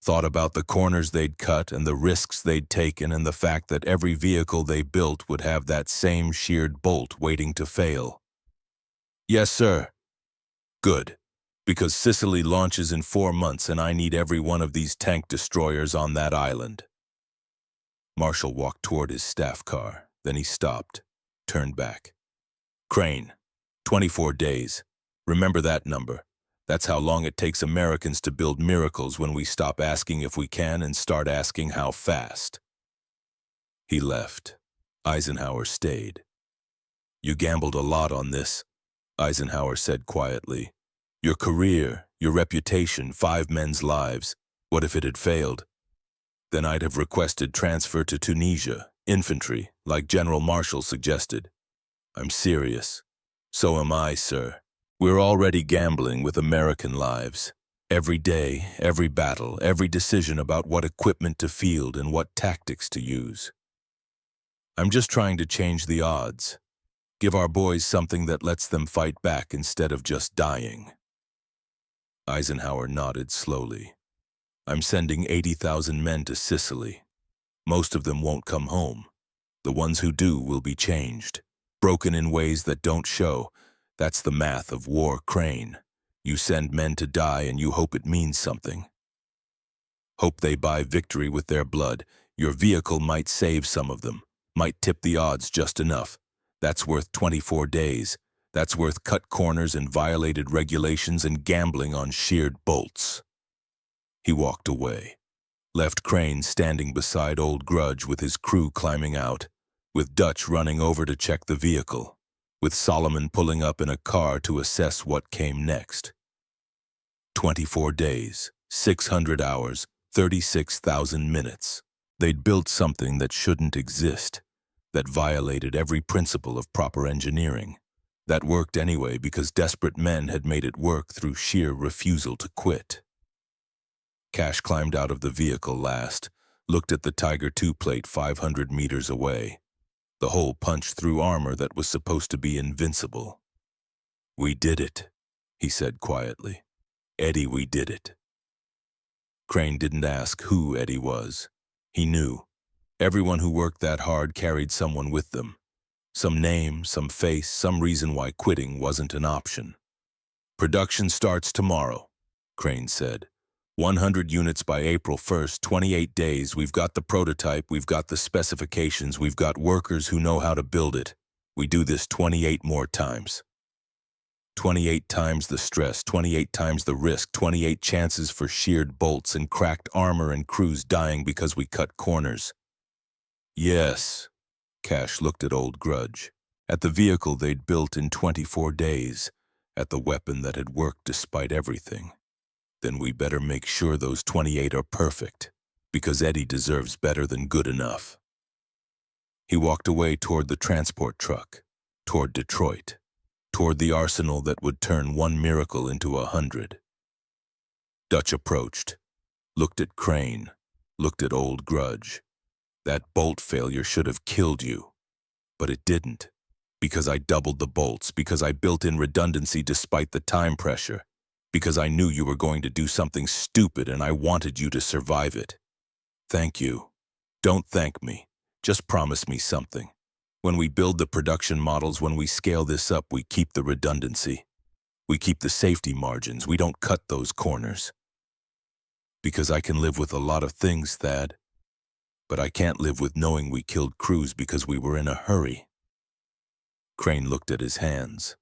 Speaker 1: Thought about the corners they'd cut and the risks they'd taken and the fact that every vehicle they built would have that same sheared bolt waiting to fail. "Yes, sir." "Good, because Sicily launches in 4 months and I need every one of these tank destroyers on that island." Marshall walked toward his staff car, then he stopped, turned back. "Crane, 24 days. Remember that number. That's how long it takes Americans to build miracles when we stop asking if we can and start asking how fast." He left. Eisenhower stayed. "You gambled a lot on this," Eisenhower said quietly. "Your career, your reputation, 5 men's lives. What if it had failed? Then I'd have requested transfer to Tunisia, infantry, like General Marshall suggested. I'm serious. So am I, sir. We're already gambling with American lives. Every day, every battle, every decision about what equipment to field and what tactics to use. I'm just trying to change the odds. Give our boys something that lets them fight back instead of just dying." Eisenhower nodded slowly. "I'm sending 80,000 men to Sicily. Most of them won't come home. The ones who do will be changed, broken in ways that don't show. That's the math of war, Crane. You send men to die and you hope it means something. Hope they buy victory with their blood. Your vehicle might save some of them, might tip the odds just enough. That's worth 24 days. That's worth cut corners and violated regulations and gambling on sheared bolts." He walked away, left Crane standing beside Old Grudge with his crew climbing out, with Dutch running over to check the vehicle, with Solomon pulling up in a car to assess what came next. 24 days, 600 hours, 36,000 minutes. They'd built something that shouldn't exist, that violated every principle of proper engineering, that worked anyway because desperate men had made it work through sheer refusal to quit. Cash climbed out of the vehicle last, looked at the Tiger II plate 500 meters away. The hole punched through armor that was supposed to be invincible. "We did it," he said quietly. "Eddie, we did it." Crane didn't ask who Eddie was. He knew. Everyone who worked that hard carried someone with them. Some name, some face, some reason why quitting wasn't an option. "Production starts tomorrow," Crane said. 100 units by April 1st, 28 days. We've got the prototype, we've got the specifications, we've got workers who know how to build it. We do this 28 more times. 28 times the stress, 28 times the risk, 28 chances for sheared bolts and cracked armor and crews dying because we cut corners. Yes, Cash looked at Old Grudge, at the vehicle they'd built in 24 days, at the weapon that had worked despite everything. Then we better make sure those 28 are perfect, because Eddie deserves better than good enough. He walked away toward the transport truck, toward Detroit, toward the arsenal that would turn one miracle into 100. Dutch approached, looked at Crane, looked at Old Grudge. "That bolt failure should have killed you, but it didn't, because I doubled the bolts, because I built in redundancy despite the time pressure, because I knew you were going to do something stupid and I wanted you to survive it. Thank you. Don't thank me. Just promise me something. When we build the production models, when we scale this up, we keep the redundancy. We keep the safety margins. We don't cut those corners. Because I can live with a lot of things, Thad, but I can't live with knowing we killed crews because we were in a hurry." Crane looked at his hands.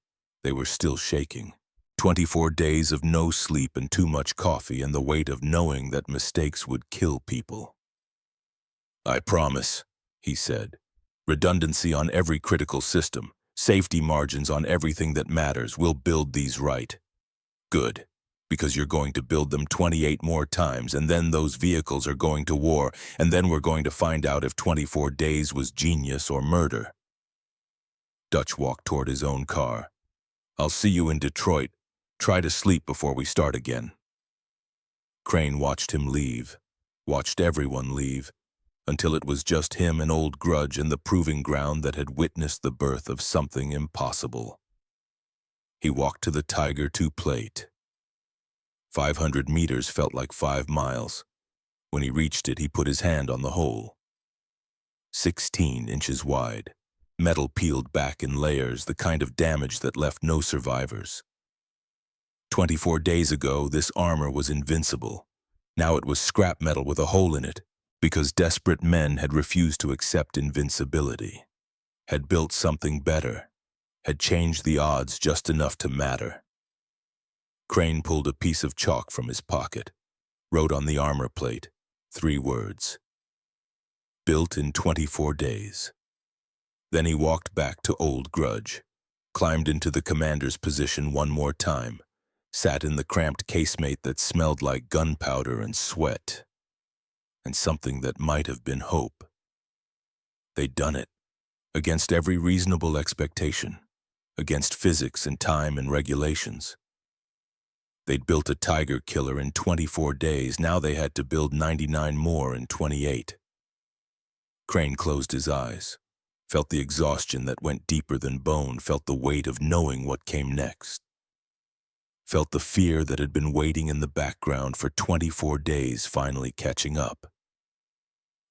Speaker 1: They were still shaking. 24 days of no sleep and too much coffee and the weight of knowing that mistakes would kill people. "I promise," he said. "Redundancy on every critical system, safety margins on everything that matters. We'll build these right." "Good, because you're going to build them 28 more times, and then those vehicles are going to war, and then we're going to find out if 24 days was genius or murder." Dutch walked toward his own car. "I'll see you in Detroit. Try to sleep before we start again." Crane watched him leave, watched everyone leave, until it was just him and Old Grudge in the proving ground that had witnessed the birth of something impossible. He walked to the Tiger II plate. 500 meters felt like 5 miles. When he reached it, he put his hand on the hole. 16 inches wide. Metal peeled back in layers, the kind of damage that left no survivors. 24 days ago, this armor was invincible. Now it was scrap metal with a hole in it, because desperate men had refused to accept invincibility, had built something better, had changed the odds just enough to matter. Crane pulled a piece of chalk from his pocket, wrote on the armor plate 3 words: "Built in 24 days." Then he walked back to Old Grudge, climbed into the commander's position one more time, sat in the cramped casemate that smelled like gunpowder and sweat, and something that might have been hope. They'd done it, against every reasonable expectation, against physics and time and regulations. They'd built a Tiger killer in 24 days, now they had to build 99 more in 28. Crane closed his eyes, felt the exhaustion that went deeper than bone, felt the weight of knowing what came next. Felt the fear that had been waiting in the background for 24 days finally catching up.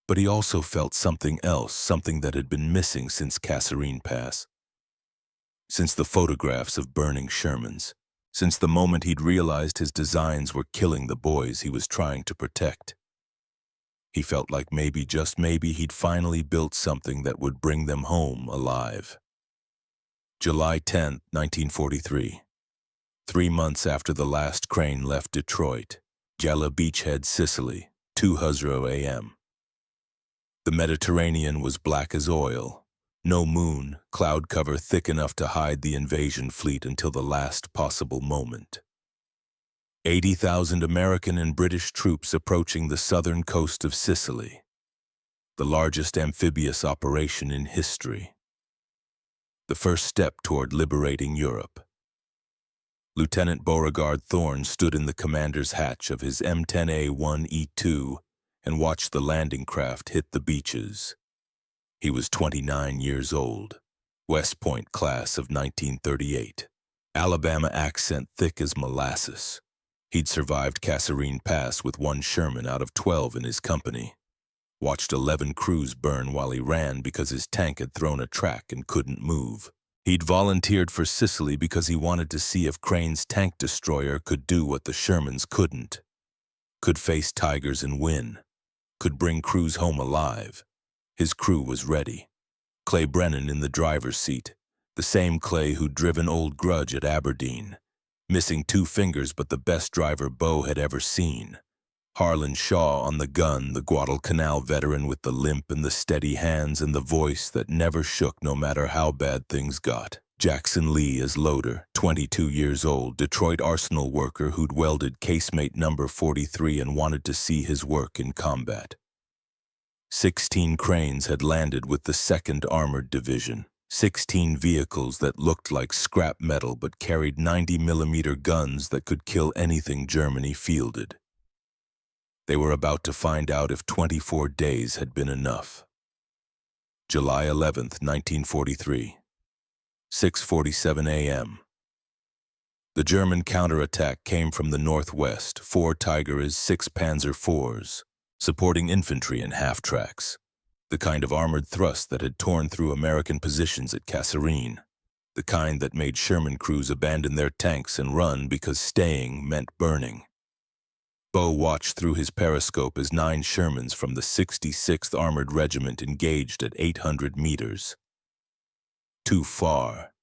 Speaker 1: But he also felt something else, something that had been missing since Kasserine Pass. Since the photographs of burning Shermans. Since the moment he'd realized his designs were killing the boys he was trying to protect. He felt like maybe, just maybe, he'd finally built something that would bring them home alive. July 10, 1943. 3 months after the last Crane left Detroit, Gela Beachhead, Sicily, 2:00 a.m. The Mediterranean was black as oil. No moon, cloud cover thick enough to hide the invasion fleet until the last possible moment. 80,000 American and British troops approaching the southern coast of Sicily, the largest amphibious operation in history. The first step toward liberating Europe. Lieutenant Beauregard Thorne stood in the commander's hatch of his M10A1E2 and watched the landing craft hit the beaches. He was 29 years old, West Point class of 1938, Alabama accent thick as molasses. He'd survived Kasserine Pass with 1 Sherman out of 12 in his company. watched 11 crews burn while he ran because his tank had thrown a track and couldn't move. He'd volunteered for Sicily because he wanted to see if Crane's tank destroyer could do what the Shermans couldn't. Could face tigers and win. Could bring crews home alive. His crew was ready. Clay Brennan in the driver's seat, the same Clay who'd driven Old Grudge at Aberdeen. Missing 2 fingers, but the best driver Bo had ever seen. Harlan Shaw on the gun, the Guadalcanal veteran with the limp and the steady hands and the voice that never shook no matter how bad things got. Jackson Lee as loader, 22 years old, Detroit arsenal worker who'd welded casemate number 43 and wanted to see his work in combat. 16 cranes had landed with the 2nd Armored Division. 16 vehicles that looked like scrap metal but carried 90mm guns that could kill anything Germany fielded. They were about to find out if 24 days had been enough. July 11th, 1943. 6:47 a.m. The German counterattack came from the northwest, 4 Tiger's, 6 Panzer IVs, supporting infantry in half-tracks. The kind of armored thrust that had torn through American positions at Kasserine. The kind that made Sherman crews abandon their tanks and run because staying meant burning. Bo watched through his periscope as 9 Shermans from the 66th Armored Regiment engaged at 800 meters. Too far.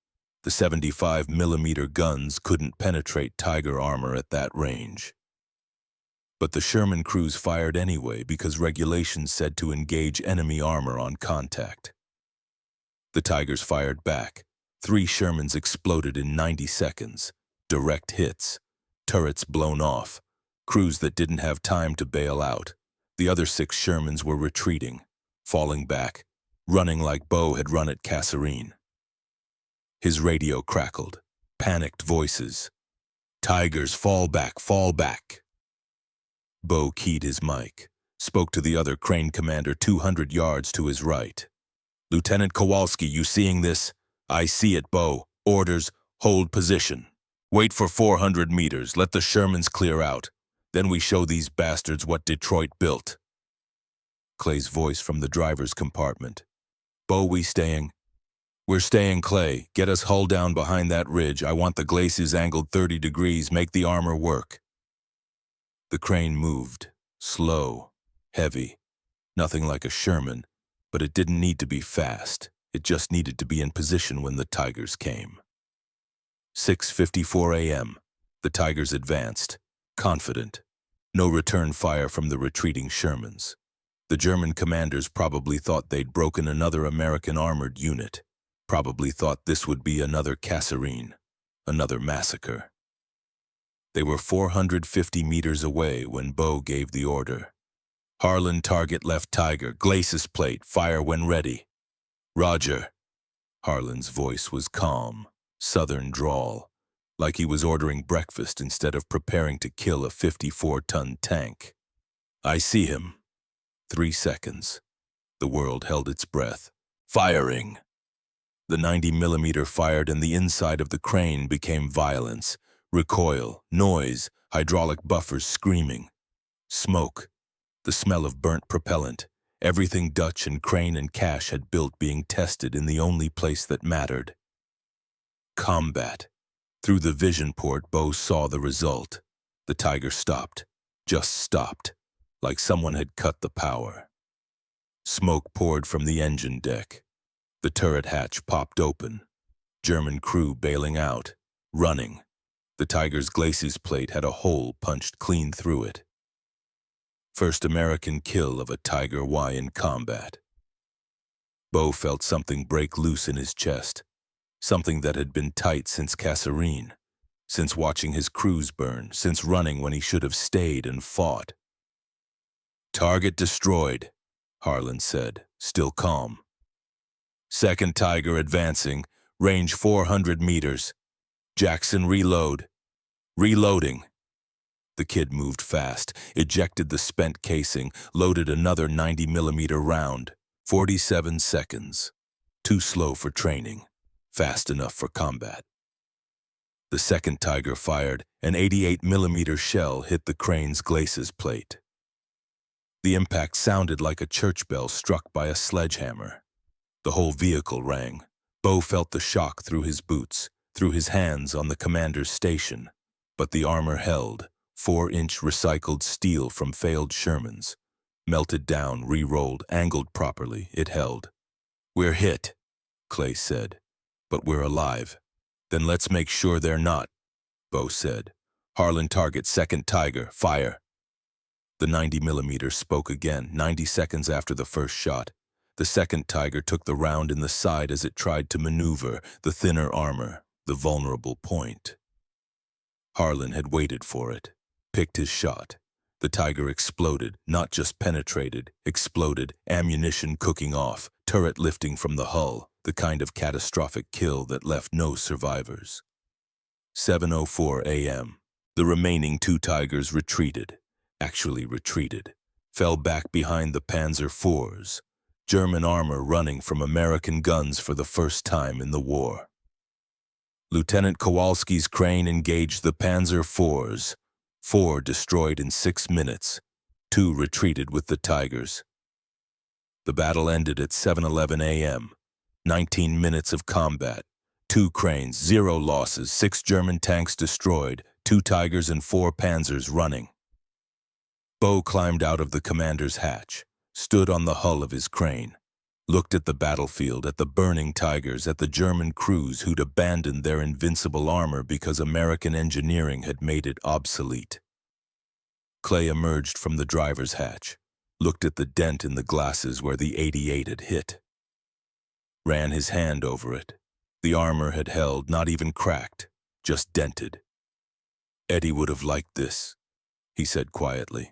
Speaker 1: The 75mm guns couldn't penetrate Tiger armor at that range. But the Sherman crews fired anyway because regulations said to engage enemy armor on contact. The Tigers fired back. 3 Shermans exploded in 90 seconds. Direct hits. Turrets blown off. Crews that didn't have time to bail out. The other 6 Shermans were retreating, falling back, running like Bo had run at Kasserine. His radio crackled. Panicked voices. "Tigers, fall back, fall back." Bo keyed his mic, spoke to the other crane commander 200 yards to his right. "Lieutenant Kowalski, you seeing this?" "I see it, Bo. Orders, hold position. Wait for 400 meters, let the Shermans clear out. Then we show these bastards what Detroit built." Clay's voice from the driver's compartment. "Bo, we staying?" "We're staying, Clay. Get us hull down behind that ridge. I want the glacis angled 30 degrees. Make the armor work." The crane moved. Slow. Heavy. Nothing like a Sherman, but it didn't need to be fast. It just needed to be in position when the Tigers came. 6:54 a.m. The Tigers advanced. Confident. No return fire from the retreating Shermans. The German commanders probably thought they'd broken another American armored unit. Probably thought this would be another Kasserine. Another massacre. They were 450 meters away when Bo gave the order. "Harlan, target left Tiger. Glacis plate. Fire when ready." "Roger." Harlan's voice was calm. Southern drawl. Like he was ordering breakfast instead of preparing to kill a 54-ton tank. "I see him." 3 seconds. The world held its breath. Firing! The 90mm fired and the inside of the crane became violence. Recoil, noise, hydraulic buffers screaming. Smoke. The smell of burnt propellant. Everything Dutch and Crane and Cash had built being tested in the only place that mattered. Combat. Through the vision port, Bo saw the result. The Tiger stopped. Just stopped. Like someone had cut the power. Smoke poured from the engine deck. The turret hatch popped open. German crew bailing out. Running. The Tiger's glacis plate had a hole punched clean through it. First American kill of a Tiger Y in combat. Bo felt something break loose in his chest. Something that had been tight since Kasserine. Since watching his crews burn. Since running when he should have stayed and fought. "Target destroyed," Harlan said, still calm. "Second Tiger advancing. Range 400 meters. Jackson, reload." "Reloading." The kid moved fast, ejected the spent casing, loaded another 90mm round. 47 seconds. Too slow for training. Fast enough for combat. The second Tiger fired. An 88mm shell hit the crane's glacis plate. The impact sounded like a church bell struck by a sledgehammer. The whole vehicle rang. Bo felt the shock through his boots, through his hands on the commander's station. But the armor held, 4-inch recycled steel from failed Shermans. Melted down, re-rolled, angled properly, it held. "We're hit," Clay said, "but we're alive." "Then let's make sure they're not," Bo said. "Harlan target, second Tiger, fire." The 90mm spoke again, 90 seconds after the first shot. The second Tiger took the round in the side as it tried to maneuver the thinner armor, the vulnerable point. Harlan had waited for it, picked his shot. The Tiger exploded, not just penetrated, exploded, ammunition cooking off, turret lifting from the hull, the kind of catastrophic kill that left no survivors. 7:04 a.m. The remaining 2 Tigers retreated, actually retreated, fell back behind the Panzer IVs, German armor running from American guns for the first time in the war. Lieutenant Kowalski's crane engaged the Panzer IVs. 4 destroyed in 6 minutes. 2 retreated with the Tigers. The battle ended at 7:11 a.m. 19 minutes of combat. 2 cranes, 0 losses, 6 German tanks destroyed, 2 Tigers and 4 Panzers running. Bo climbed out of the commander's hatch, stood on the hull of his crane, looked at the battlefield, at the burning Tigers, at the German crews who'd abandoned their invincible armor because American engineering had made it obsolete. Clay emerged from the driver's hatch, looked at the dent in the glasses where the 88 had hit. Ran his hand over it. The armor had held, not even cracked, just dented. "Eddie would have liked this," he said quietly.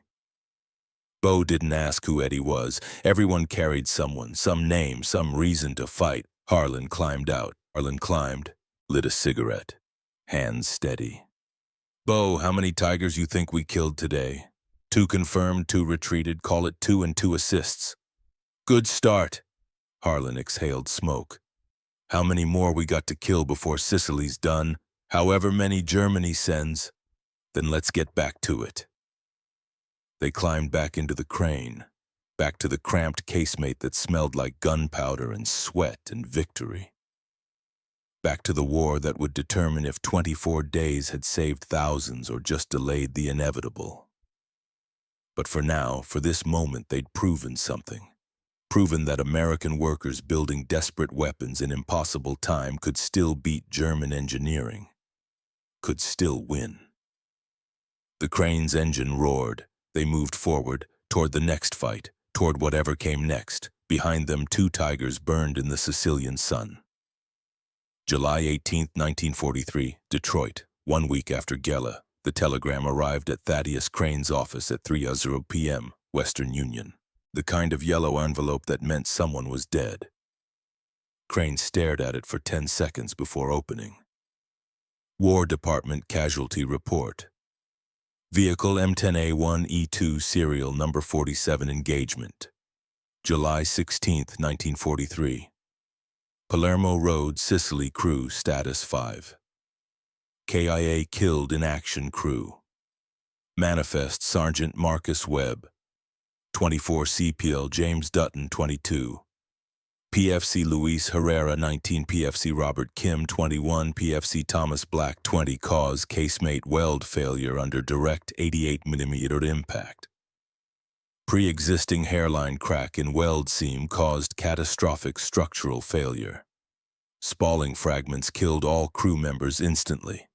Speaker 1: Bo didn't ask who Eddie was. Everyone carried someone, some name, some reason to fight. Harlan climbed out. Harlan climbed, lit a cigarette, hands steady. "Bo, how many Tigers you think we killed today?" 2 confirmed, 2 retreated, call it 2 and 2 assists. "Good start." Harlan exhaled smoke. "How many more we got to kill before Sicily's done? However many Germany sends. Then let's get back to it." They climbed back into the crane, back to the cramped casemate that smelled like gunpowder and sweat and victory. Back to the war that would determine if 24 days had saved thousands or just delayed the inevitable. But for now, for this moment, they'd proven something. Proven that American workers building desperate weapons in impossible time could still beat German engineering, could still win. The crane's engine roared. They moved forward, toward the next fight, toward whatever came next. Behind them, 2 Tigers burned in the Sicilian sun. July 18, 1943, Detroit. 1 week after Gela, the telegram arrived at Thaddeus Crane's office at 3:00 p.m., Western Union. The kind of yellow envelope that meant someone was dead. Crane stared at it for 10 seconds before opening. War Department Casualty Report. Vehicle M10A1E2 serial number 47 engagement. July 16, 1943. Palermo Road, Sicily crew status 5. KIA killed in action crew. Manifest Sergeant Marcus Webb. 24 CPL James Dutton 22. PFC Luis Herrera 19, PFC Robert Kim 21, PFC Thomas Black 20. Cause casemate weld failure under direct 88mm impact. Pre-existing hairline crack in weld seam caused catastrophic structural failure. Spalling fragments killed all crew members instantly.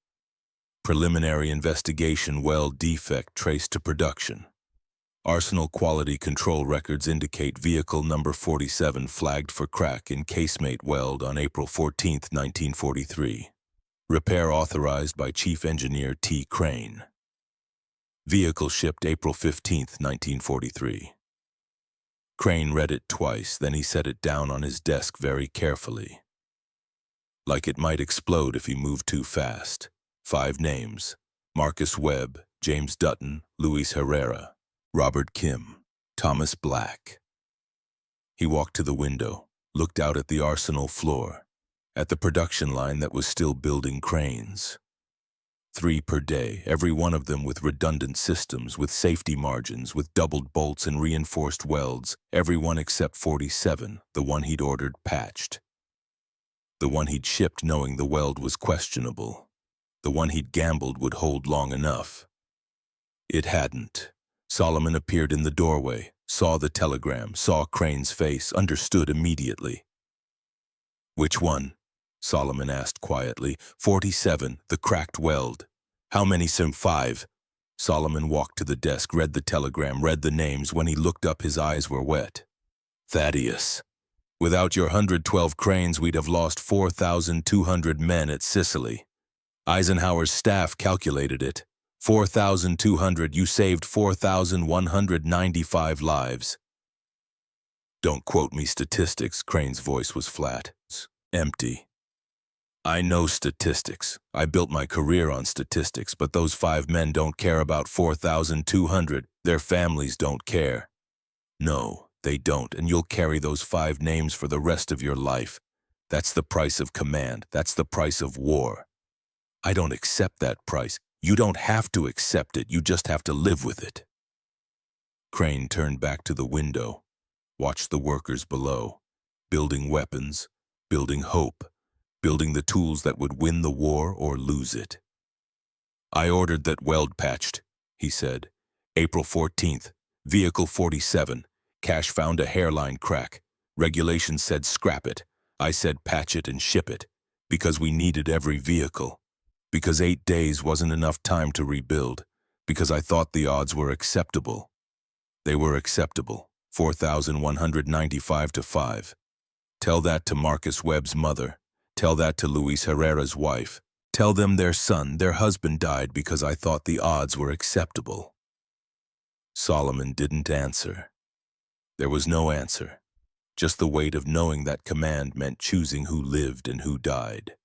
Speaker 1: Preliminary investigation weld defect traced to production. Arsenal quality control records indicate vehicle number 47 flagged for crack in casemate weld on April 14, 1943. Repair authorized by Chief Engineer T. Crane. Vehicle shipped April 15, 1943. Crane read it twice, then he set it down on his desk very carefully. Like it might explode if he moved too fast. 5 names: Marcus Webb, James Dutton, Luis Herrera, Robert Kim, Thomas Black. He walked to the window, looked out at the arsenal floor, at the production line that was still building cranes. 3 per day, every one of them with redundant systems, with safety margins, with doubled bolts and reinforced welds, every one except 47, the one he'd ordered patched. The one he'd shipped knowing the weld was questionable. The one he'd gambled would hold long enough. It hadn't. Solomon appeared in the doorway, saw the telegram, saw Crane's face, understood immediately. "Which one?" Solomon asked quietly. 47, the cracked weld. "How many, Sim? 5. Solomon walked to the desk, read the telegram, read the names. When he looked up, his eyes were wet. "Thaddeus. Without your 112 cranes, we'd have lost 4,200 men at Sicily. Eisenhower's staff calculated it. 4,200, you saved 4,195 lives." "Don't quote me statistics," Crane's voice was flat. Empty. "I know statistics. I built my career on statistics, but those 5 men don't care about 4,200. Their families don't care." "No. They don't, and you'll carry those 5 names for the rest of your life. That's the price of command. That's the price of war." "I don't accept that price." "You don't have to accept it. You just have to live with it." Crane turned back to the window, watched the workers below, building weapons, building hope, building the tools that would win the war or lose it. "I ordered that weld patched," he said. "April 14th, vehicle 47. Cash found a hairline crack. Regulations said scrap it. I said patch it and ship it, because we needed every vehicle. Because 8 days wasn't enough time to rebuild. Because I thought the odds were acceptable. They were acceptable. 4,195 to 5. Tell that to Marcus Webb's mother. Tell that to Luis Herrera's wife. Tell them their son, their husband died because I thought the odds were acceptable." Solomon didn't answer. There was no answer. Just the weight of knowing that command meant choosing who lived and who died.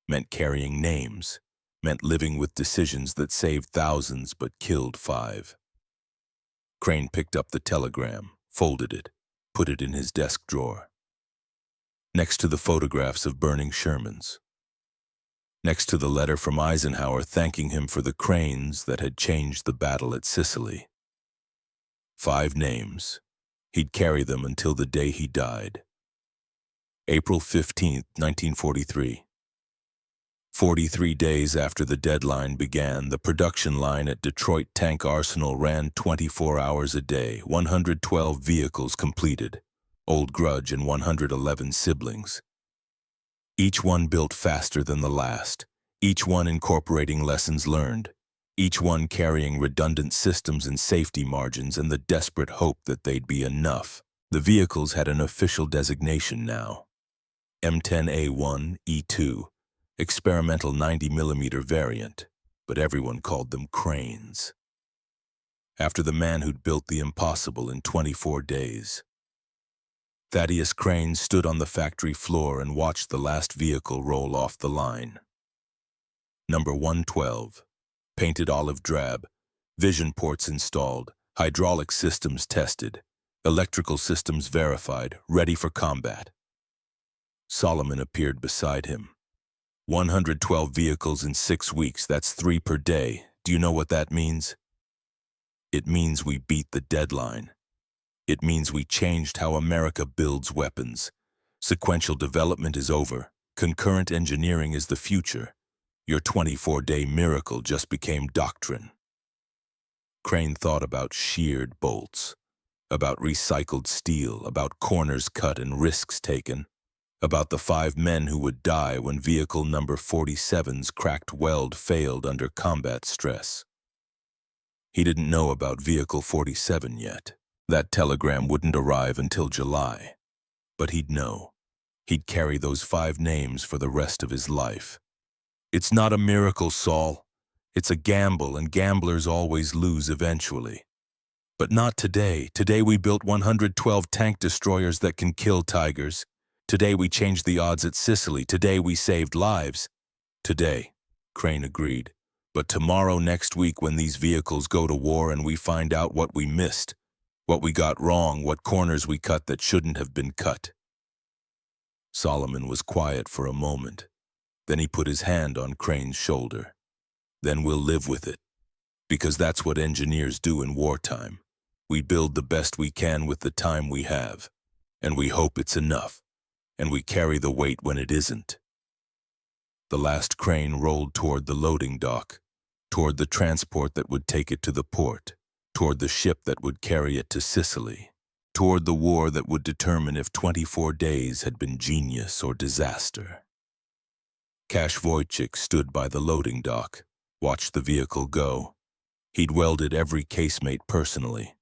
Speaker 1: Meant carrying names. Meant living with decisions that saved thousands but killed 5. Crane picked up the telegram, folded it, put it in his desk drawer. Next to the photographs of burning Shermans. Next to the letter from Eisenhower thanking him for the cranes that had changed the battle at Sicily. 5 names. He'd carry them until the day he died. April 15th, 1943. 43 days after the deadline began, the production line at Detroit Tank Arsenal ran 24 hours a day, 112 vehicles completed, Old Grudge and 111 siblings. Each one built faster than the last, each one incorporating lessons learned, each one carrying redundant systems and safety margins and the desperate hope that they'd be enough. The vehicles had an official designation now. M10A1, E2, experimental 90mm variant, but everyone called them cranes. After the man who'd built the impossible in 24 days. Thaddeus Crane stood on the factory floor and watched the last vehicle roll off the line. Number 112. Painted olive drab, vision ports installed, hydraulic systems tested, electrical systems verified, ready for combat. Solomon appeared beside him. 112 vehicles in 6 weeks, that's 3 per day. Do you know what that means? It means we beat the deadline. It means we changed how America builds weapons. Sequential development is over. Concurrent engineering is the future. Your 24-day miracle just became doctrine. Crane thought about sheared bolts, about recycled steel, about corners cut and risks taken, about the 5 men who would die when vehicle number 47's cracked weld failed under combat stress. He didn't know about vehicle 47 yet. That telegram wouldn't arrive until July. But he'd know. He'd carry those 5 names for the rest of his life. It's not a miracle, Saul. It's a gamble, and gamblers always lose eventually. But not today. Today we built 112 tank destroyers that can kill tigers. Today we changed the odds at Sicily. Today we saved lives. Today, Crane agreed. But tomorrow, next week, when these vehicles go to war and we find out what we missed, what we got wrong, what corners we cut that shouldn't have been cut. Solomon was quiet for a moment. Then he put his hand on Crane's shoulder. then we'll live with it. Because that's what engineers do in wartime. We build the best we can with the time we have, and we hope it's enough, and we carry the weight when it isn't. The last crane rolled toward the loading dock, toward the transport that would take it to the port, toward the ship that would carry it to Sicily, toward the war that would determine if 24 days had been genius or disaster. Cash Wojcik stood by the loading dock, watched the vehicle go. He'd welded every casemate personally.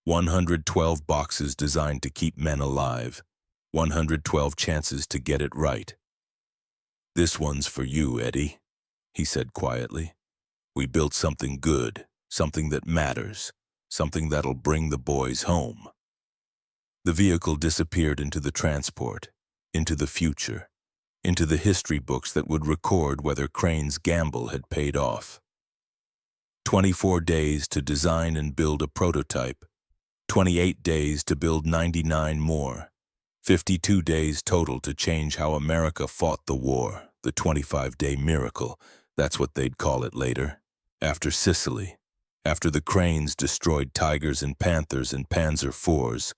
Speaker 1: 112 boxes designed to keep men alive. 112 chances to get it right. "This one's for you, Eddie," he said quietly. "We built something good, something that matters, something that'll bring the boys home." The vehicle disappeared into the transport, into the future, into the history books that would record whether Crane's gamble had paid off. 24 days to design and build a prototype, 28 days to build 99 more, 52 days total to change how America fought the war, the 25-day miracle, that's what they'd call it later. After Sicily, after the Cranes destroyed Tigers and Panthers and Panzer IVs,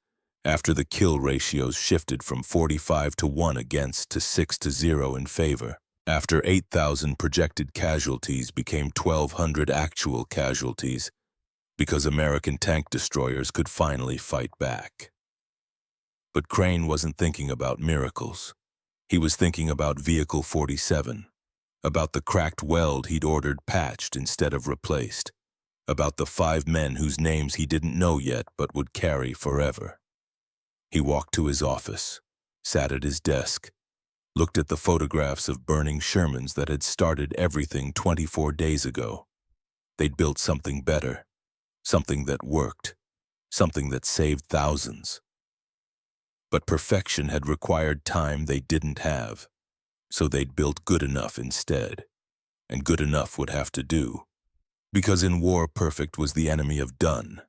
Speaker 1: after the kill ratios shifted from 45-1 against to 6-0 in favor, after 8,000 projected casualties became 1,200 actual casualties, because American tank destroyers could finally fight back. But Crane wasn't thinking about miracles. He was thinking about Vehicle 47, about the cracked weld he'd ordered patched instead of replaced, about the 5 men whose names he didn't know yet but would carry forever. He walked to his office, sat at his desk, looked at the photographs of burning Shermans that had started everything 24 days ago. They'd built something better, something that worked, something that saved thousands. But perfection had required time they didn't have, so they'd built good enough instead, and good enough would have to do. Because in war, perfect was the enemy of done,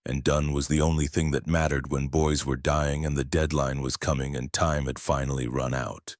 Speaker 1: and done was the only thing that mattered when boys were dying and the deadline was coming and time had finally run out.